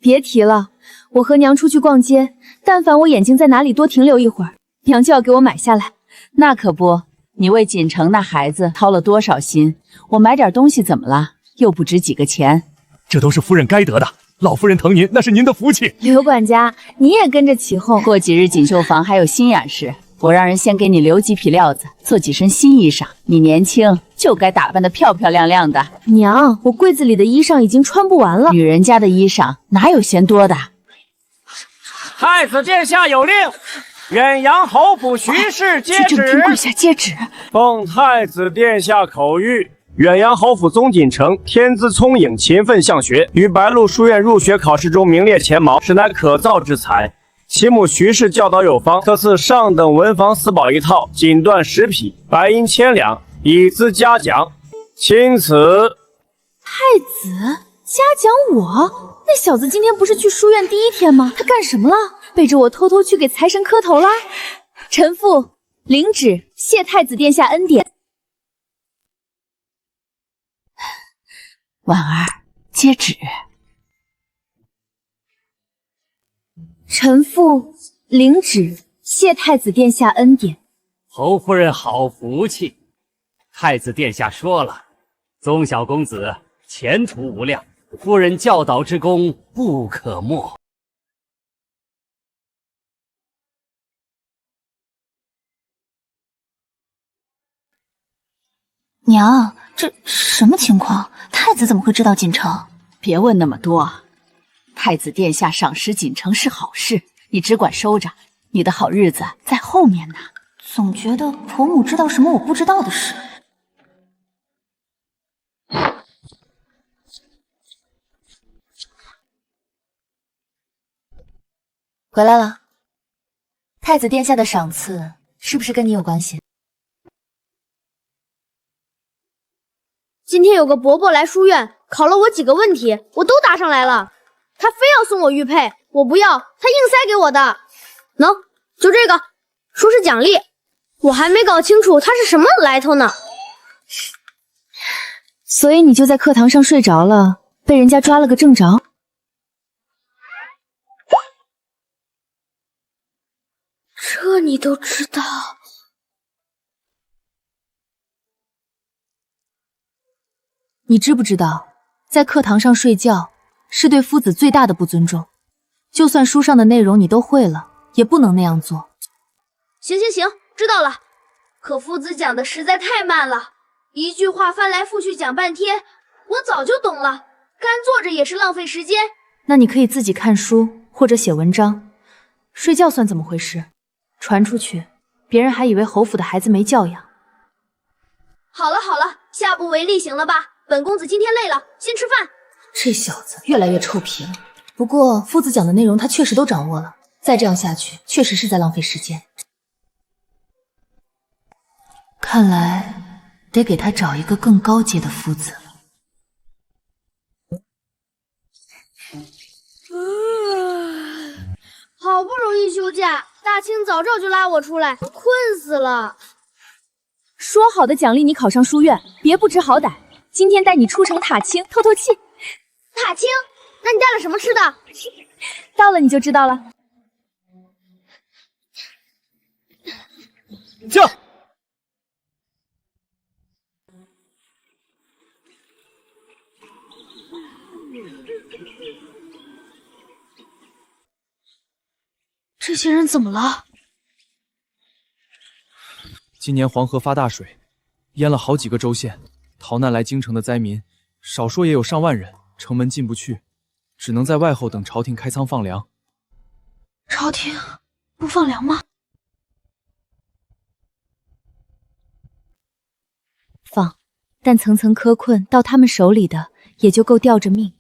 别提了，我和娘出去逛街，但凡我眼睛在哪里多停留一会儿，娘就要给我买下来。那可不，你为锦城那孩子掏了多少心，我买点东西怎么了？又不值几个钱。这都是夫人该得的，老夫人疼您，那是您的福气。刘管家，你也跟着起哄。过几日锦绣坊还有新雅事，我让人先给你留几匹料子，做几身新衣裳。你年轻，就该打扮得漂漂亮亮的。娘，我柜子里的衣裳已经穿不完了。女人家的衣裳哪有嫌多的？太子殿下有令，远洋侯府徐氏接旨。正厅跪下接旨。奉太子殿下口谕。远洋侯府宗锦城天资聪颖，勤奋向学，于白鹿书院入学考试中名列前茅，实乃可造之才。其母徐氏教导有方，特赐上等文房4宝1套，锦缎10匹，白银1000两，以资嘉奖。钦此。太子嘉奖我？那小子今天不是去书院第1天吗？他干什么了？背着我偷偷去给财神磕头啦？臣妇领旨，谢太子殿下恩典。婉儿，接旨。臣妇领旨，谢太子殿下恩典。侯夫人好福气，太子殿下说了，宗小公子前途无量，夫人教导之功不可没。娘，这什么情况？太子怎么会知道锦城？别问那么多，太子殿下赏识锦城是好事，你只管收着，你的好日子在后面呢。总觉得婆母知道什么我不知道的事。回来了。太子殿下的赏赐是不是跟你有关系？今天有个伯伯来书院考了我几个问题，我都答上来了。他非要送我玉佩，我不要，他硬塞给我的。喏，就这个，说是奖励。我还没搞清楚他是什么来头呢。所以你就在课堂上睡着了，被人家抓了个正着。这你都知道？你知不知道，在课堂上睡觉是对夫子最大的不尊重？就算书上的内容你都会了，也不能那样做。行，知道了。可夫子讲的实在太慢了，一句话翻来覆去讲半天，我早就懂了，干坐着也是浪费时间。那你可以自己看书或者写文章，睡觉算怎么回事？传出去，别人还以为侯府的孩子没教养。好了，下不为例行了吧？本公子今天累了，先吃饭。这小子越来越臭皮了。不过夫子讲的内容他确实都掌握了，再这样下去，确实是在浪费时间。看来得给他找一个更高阶的夫子了。好不容易休假，大清早照就拉我出来，困死了。说好的奖励你考上书院，别不知好歹。今天带你出城塔清透透气。塔清？那你带了什么吃的？到了你就知道了。驾！这些人怎么了？今年黄河发大水，淹了好几个州县，逃难来京城的灾民，少说也有上万人，城门进不去，只能在外后等朝廷开仓放粮。朝廷不放粮吗？放，但层层苛困到他们手里的，也就够吊着命。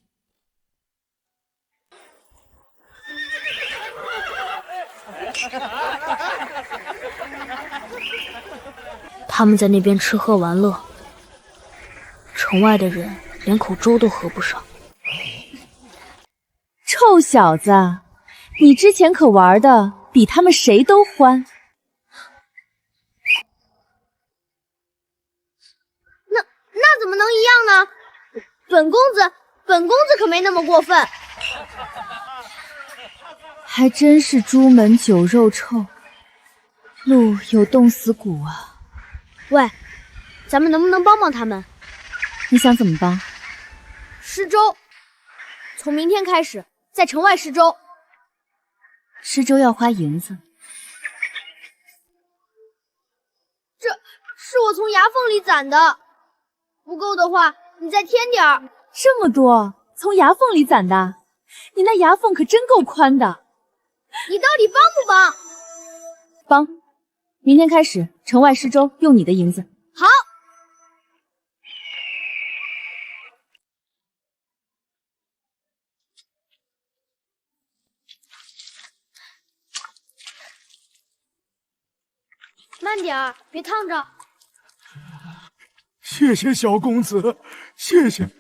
他们在那边吃喝玩乐，城外的人连口粥都喝不上。臭小子，你之前可玩的比他们谁都欢。那怎么能一样呢？本公子可没那么过分。还真是朱门酒肉臭，路有冻死骨啊！喂，咱们能不能帮帮他们？你想怎么帮？施粥，从明天开始在城外施粥。施粥要花银子，这是我从牙缝里攒的，不够的话你再添点儿。这么多，从牙缝里攒的，你那牙缝可真够宽的。你到底帮不帮？帮。明天开始，城外施粥用你的银子。好。慢点儿，别烫着。谢谢小公子，谢谢。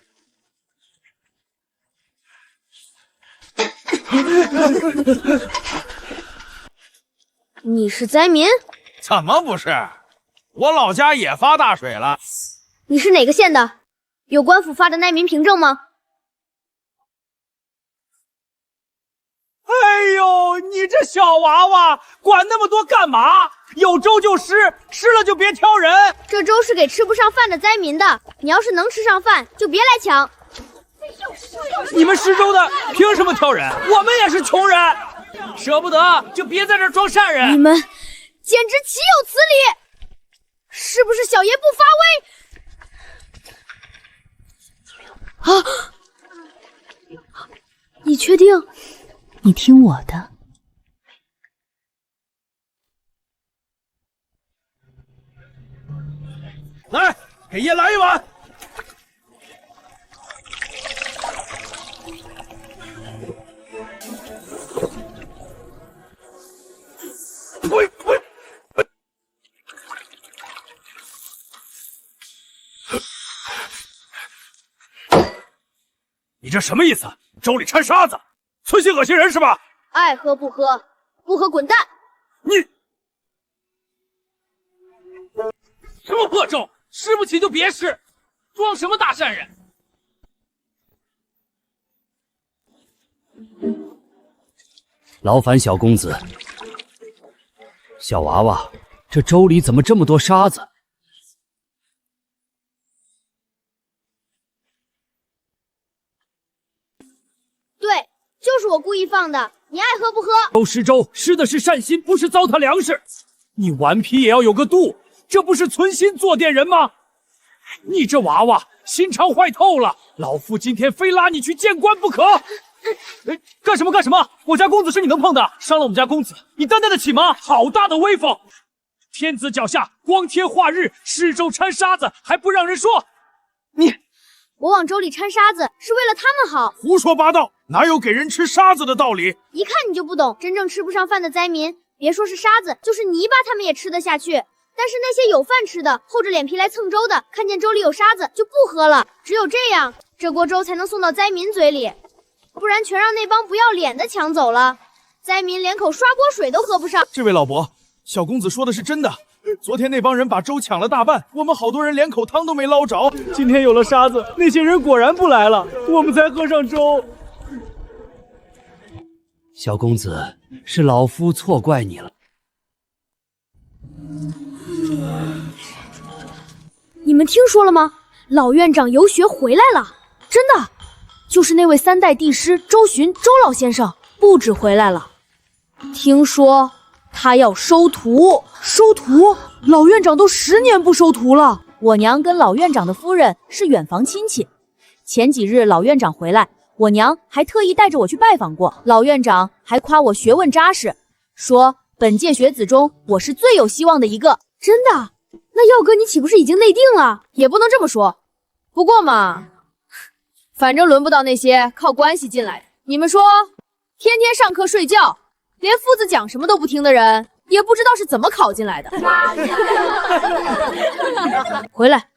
你是灾民？怎么不是？我老家也发大水了。你是哪个县的？有官府发的难民凭证吗？哎呦，你这小娃娃，管那么多干嘛？有粥就施，施了就别挑人。这粥是给吃不上饭的灾民的，你要是能吃上饭，就别来抢。你们施粥的凭什么挑人？我们也是穷人，舍不得就别在这装善人。你们简直岂有此理！是不是小爷不发威？啊！你确定？你听我的。来，给爷来一碗。你这什么意思？粥里掺沙子，存心恶心人是吧？爱喝不喝，不喝滚蛋！你什么破粥，吃不起就别吃，装什么大善人？劳烦小公子。小娃娃，这粥里怎么这么多沙子？对，就是我故意放的，你爱喝不喝？粥施粥，施的是善心，不是糟蹋粮食。你顽皮也要有个度，这不是存心作践人吗？你这娃娃心肠坏透了，老夫今天非拉你去见官不可！干什么干什么？我家公子是你能碰的？伤了我们家公子，你担待得起吗？好大的威风！天子脚下，光天化日，施粥掺沙子，还不让人说？我往粥里掺沙子是为了他们好。胡说八道，哪有给人吃沙子的道理？一看你就不懂，真正吃不上饭的灾民，别说是沙子，就是泥巴他们也吃得下去。但是那些有饭吃的，厚着脸皮来蹭粥的，看见粥里有沙子就不喝了。只有这样，这锅粥才能送到灾民嘴里，不然全让那帮不要脸的抢走了，灾民连口刷锅水都喝不上。这位老伯，小公子说的是真的。昨天那帮人把粥抢了大半，我们好多人连口汤都没捞着。今天有了沙子，那些人果然不来了，我们才喝上粥。小公子，是老夫错怪你了。你们听说了吗？老院长游学回来了，真的，就是那位3代帝师周巡周老先生，不止回来了，听说他要收徒。收徒？老院长都10年不收徒了。我娘跟老院长的夫人是远房亲戚，前几日老院长回来，我娘还特意带着我去拜访过。老院长还夸我学问扎实，说本届学子中我是最有希望的一个。真的？那耀哥你岂不是已经内定了？也不能这么说，不过嘛，反正轮不到那些靠关系进来的。你们说，天天上课睡觉，连夫子讲什么都不听的人，也不知道是怎么考进来的。回来，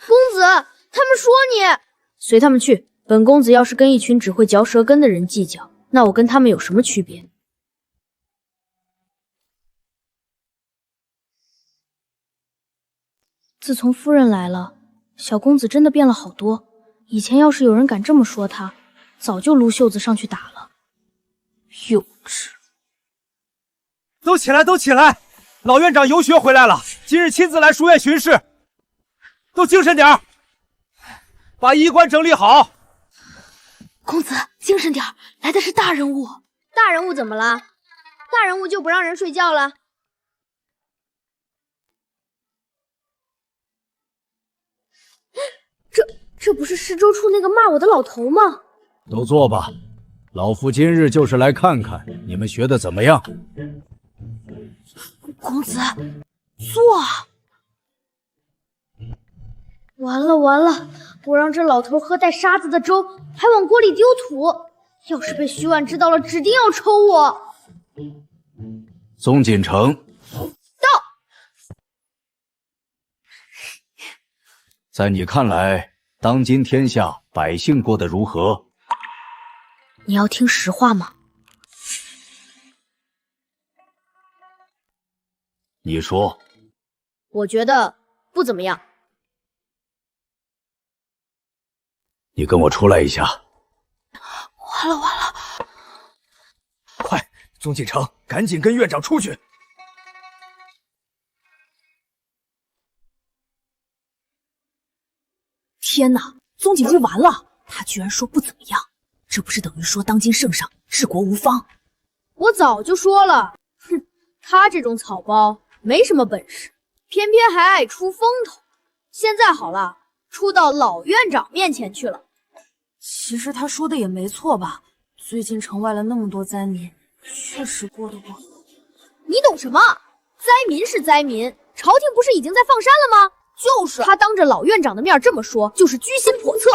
公子，他们说你，随他们去。本公子要是跟一群只会嚼舌根的人计较，那我跟他们有什么区别？自从夫人来了，小公子真的变了好多。以前要是有人敢这么说他，早就撸袖子上去打了。幼稚！都起来，都起来！老院长游学回来了，今日亲自来书院巡视，都精神点儿，把衣冠整理好。公子，精神点儿，来的是大人物。大人物怎么了？大人物就不让人睡觉了？这不是施粥处那个骂我的老头吗？都坐吧，老夫今日就是来看看你们学的怎么样。公子，坐啊！完了完了，我让这老头喝带沙子的粥，还往锅里丢土，要是被徐婉知道了，指定要抽我。宗锦城到。在你看来，当今天下百姓过得如何？你要听实话吗？你说。我觉得不怎么样。你跟我出来一下。完了完了！快，宗锦城，赶紧跟院长出去。天哪，宗景日完了！他居然说不怎么样，这不是等于说当今圣上治国无方？我早就说了，哼，他这种草包没什么本事，偏偏还爱出风头。现在好了，出到老院长面前去了。其实他说的也没错吧？最近城外了那么多灾民，确实过得不好。你懂什么？灾民是灾民，朝廷不是已经在放山了吗？就是他当着老院长的面这么说，就是居心叵测。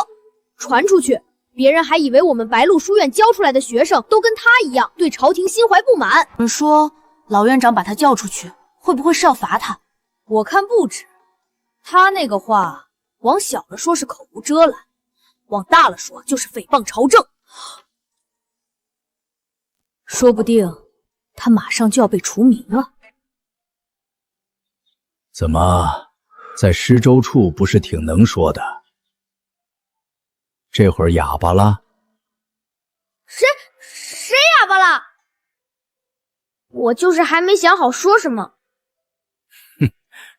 传出去，别人还以为我们白鹿书院教出来的学生都跟他一样，对朝廷心怀不满。你说老院长把他叫出去，会不会是要罚他？我看不止，他那个话往小了说是口无遮拦，往大了说就是诽谤朝政。说不定他马上就要被除名了。怎么，在施粥处不是挺能说的？这会儿哑巴了？谁哑巴了？我就是还没想好说什么。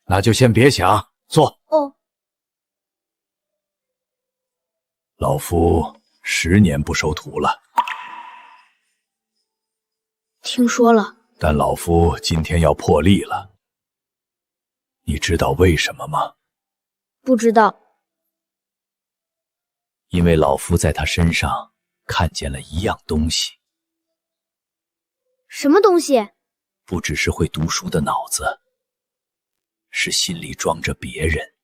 那就先别想，坐。哦。老夫10年不收徒了。听说了。但老夫今天要破例了。你知道为什么吗？不知道。因为老夫在他身上看见了一样东西。什么东西？不只是会读书的脑子，是心里装着别人。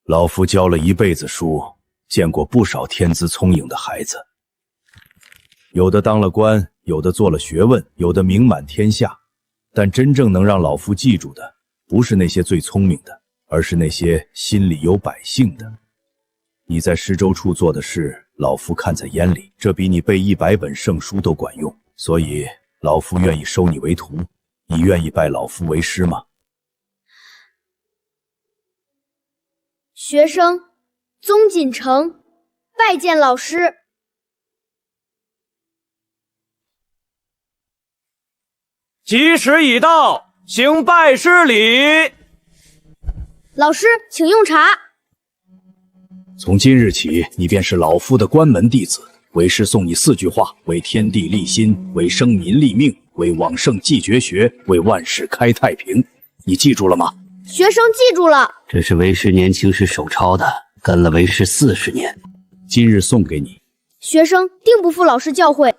老夫教了一辈子书，见过不少天资聪颖的孩子，有的当了官，有的做了学问，有的名满天下。但真正能让老夫记住的，不是那些最聪明的，而是那些心里有百姓的。你在施粥处做的事，老夫看在眼里，这比你背100本圣书都管用。所以老夫愿意收你为徒。你愿意拜老夫为师吗？学生宗锦城拜见老师。吉时已到，行拜师礼。老师，请用茶。从今日起，你便是老夫的关门弟子。为师送你4句话：为天地立心，为生民立命，为往圣继绝学，为万世开太平。你记住了吗？学生记住了。这是为师年轻时手抄的，跟了为师40年。今日送给你。学生定不负老师教诲。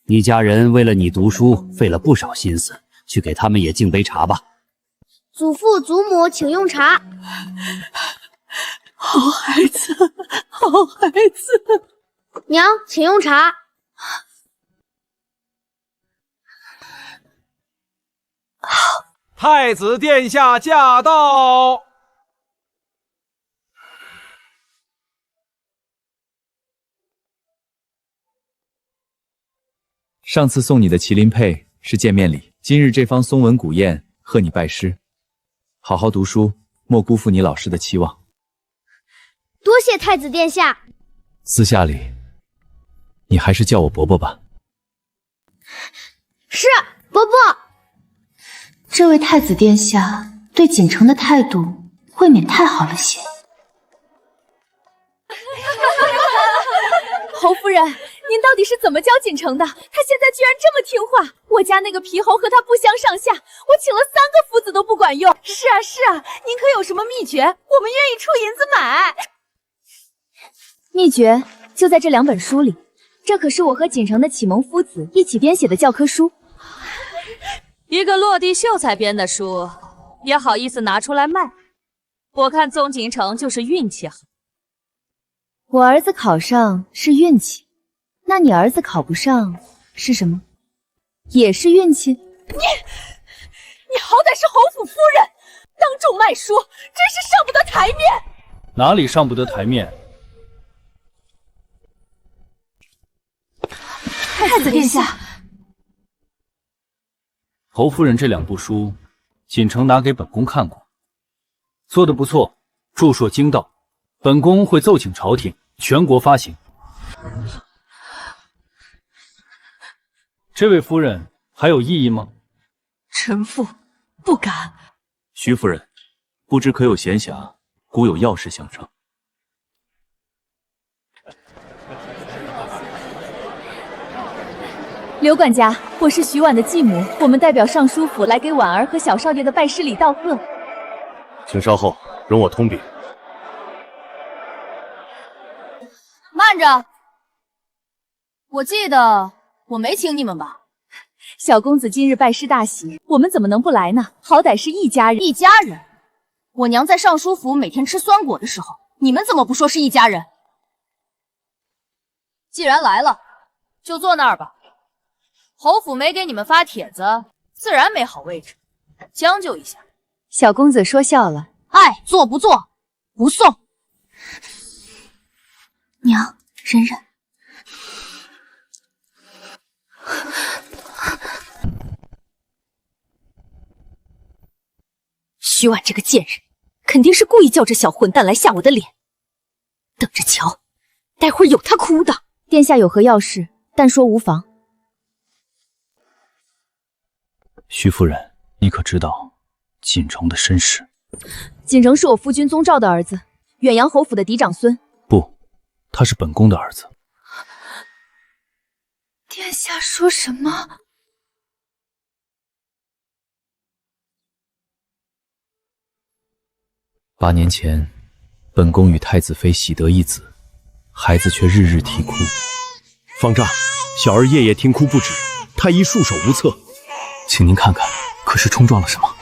你家人为了你读书费了不少心思，去给他们也敬杯茶吧。祖父祖母请用茶。好孩子，好孩子。娘，请用茶。太子殿下驾到。上次送你的麒麟佩是见面礼，今日这方松纹古砚贺你拜师。好好读书，莫辜负你老师的期望。多谢太子殿下。私下里，你还是叫我伯伯吧。是，伯伯。这位太子殿下对锦城的态度未免太好了些。侯夫人，您到底是怎么教锦城的？他现在居然这么听话。我家那个皮猴和他不相上下，我请了3个夫子都不管用。是啊是啊，您可有什么秘诀？我们愿意出银子买。秘诀就在这2本书里，这可是我和锦城的启蒙夫子一起编写的教科书。一个落地秀才编的书，也好意思拿出来卖？我看宗锦城就是运气好。我儿子考上是运气，那你儿子考不上是什么？也是运气？你好歹是侯府夫人，当众卖书，真是上不得台面。哪里上不得台面？太子殿下，侯夫人这2部书，锦城拿给本宫看过，做得不错，著述精到，本宫会奏请朝廷，全国发行。这位夫人还有异议吗？臣妇不敢。徐夫人，不知可有闲暇，孤有要事相商。刘管家，我是徐婉的继母，我们代表尚书府来给婉儿和小少爷的拜师礼道贺。请稍后，容我通禀。慢着，我记得我没请你们吧？小公子今日拜师大喜，我们怎么能不来呢？好歹是一家人。一家人？我娘在尚书府每天吃酸果的时候，你们怎么不说是一家人？既然来了，就坐那儿吧。侯府没给你们发帖子，自然没好位置。将就一下。小公子说笑了，爱做不做，不送。娘，忍忍。徐婉这个贱人，肯定是故意叫这小混蛋来吓我的脸。等着瞧，待会儿有他哭的。殿下有何要事？但说无妨。徐夫人，你可知道锦城的身世？锦城是我夫君宗兆的儿子，远阳侯府的嫡长孙。不，他是本宫的儿子。殿下说什么？8年前，本宫与太子妃喜得一子，孩子却日日啼哭。方丈，小儿夜夜听哭不止，太医束手无策。请您看看，可是冲撞了什么？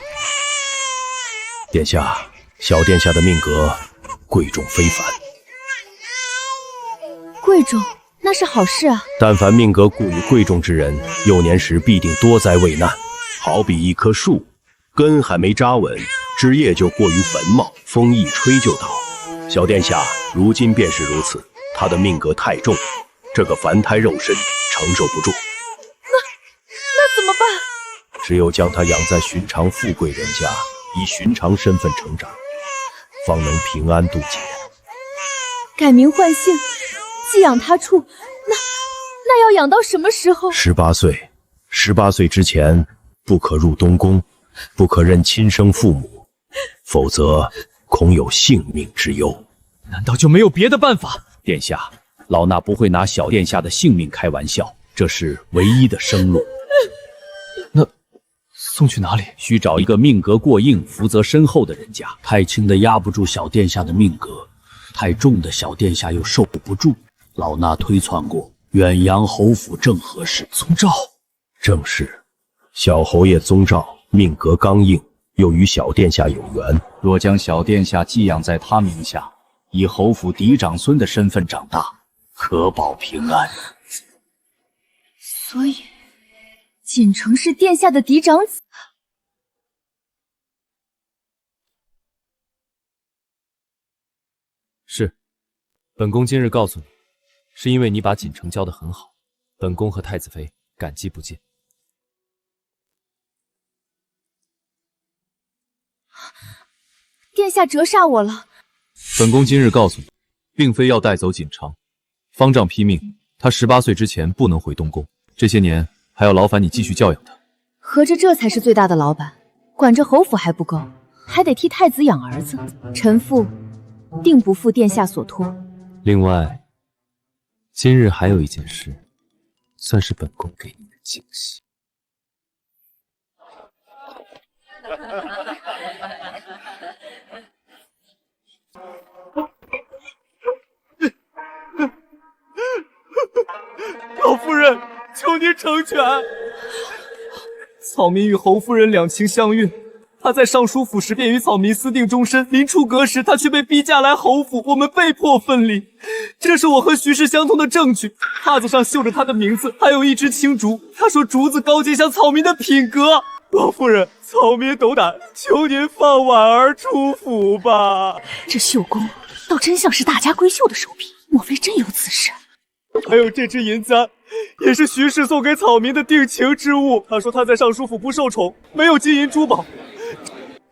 殿下，小殿下的命格贵重非凡。贵重，那是好事啊。但凡命格故于贵重之人，幼年时必定多灾未难。好比一棵树，根还没扎稳，枝叶就过于繁茂，风一吹就倒。小殿下如今便是如此，他的命格太重，这个凡胎肉身承受不住。那怎么办？只有将他养在寻常富贵人家，以寻常身份成长，方能平安度劫。改名换姓，寄养他处，那要养到什么时候？18岁，18岁之前不可入东宫，不可认亲生父母，否则恐有性命之忧。难道就没有别的办法？殿下，老衲不会拿小殿下的性命开玩笑，这是唯一的生路。那送去哪里？需找一个命格过硬、福泽深厚的人家。太轻的压不住小殿下的命格，太重的小殿下又受不住。老衲推算过，远阳侯府正合适。宗兆，正是。小侯爷宗兆命格刚硬，又与小殿下有缘。若将小殿下寄养在他名下，以侯府嫡长孙的身份长大，可保平安。所以，锦城是殿下的嫡长子。是，本宫今日告诉你，是因为你把锦城教得很好，本宫和太子妃感激不尽。殿下折煞我了。本宫今日告诉你，并非要带走锦城，方丈批命，他18岁之前不能回东宫，这些年还要劳烦你继续教养他。合着这才是最大的老板，管着侯府还不够，还得替太子养儿子。臣妇定不负殿下所托。另外，今日还有一件事，算是本宫给你的惊喜。老夫人，求您成全。草民与侯夫人两情相悦，他在尚书府时便与草民私定终身，临出阁时他却被逼嫁来侯府，我们被迫分离。这是我和徐氏相通的证据，帕子上绣着他的名字，还有一支青竹。他说竹子高洁像草民的品格。老夫人，草民斗胆，求您放婉儿出府吧。这绣工倒真像是大家闺秀的手笔，莫非真有此事？还有这只银簪，也是徐氏送给草民的定情之物。他说他在尚书府不受宠，没有金银珠宝，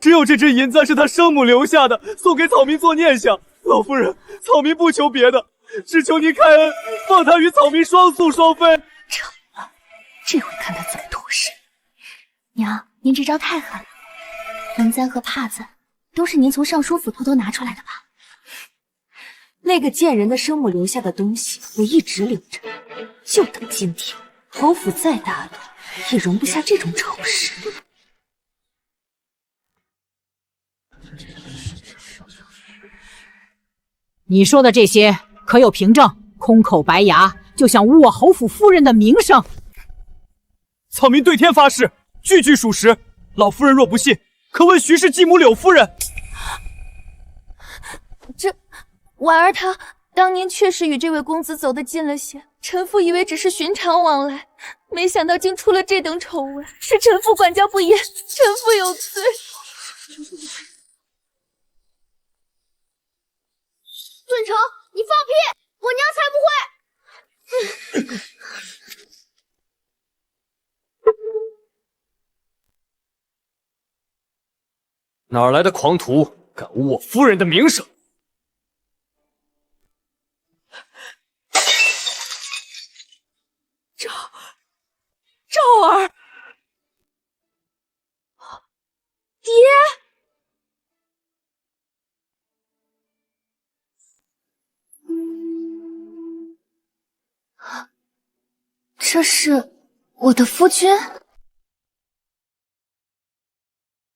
只有这只银簪是他生母留下的，送给草民做念想。老夫人，草民不求别的，只求您开恩，放他与草民双宿双飞。成了，这回看他怎么脱身。娘，您这招太狠了，银簪和帕子都是您从尚书府偷偷拿出来的吧？那个贱人的生母留下的东西，我一直留着，就等今天。侯府再大了，也容不下这种丑事。你说的这些可有凭证？空口白牙就想污我侯府夫人的名声？草民对天发誓，句句属实。老夫人若不信，可问徐氏继母柳夫人。婉儿她当年确实与这位公子走得近了些，臣妇以为只是寻常往来，没想到竟出了这等丑闻，是臣妇管教不严，臣妇有罪。顿城，你放屁！我娘才不会！哪儿来的狂徒，敢污我夫人的名声？赵儿，爹，这是我的夫君。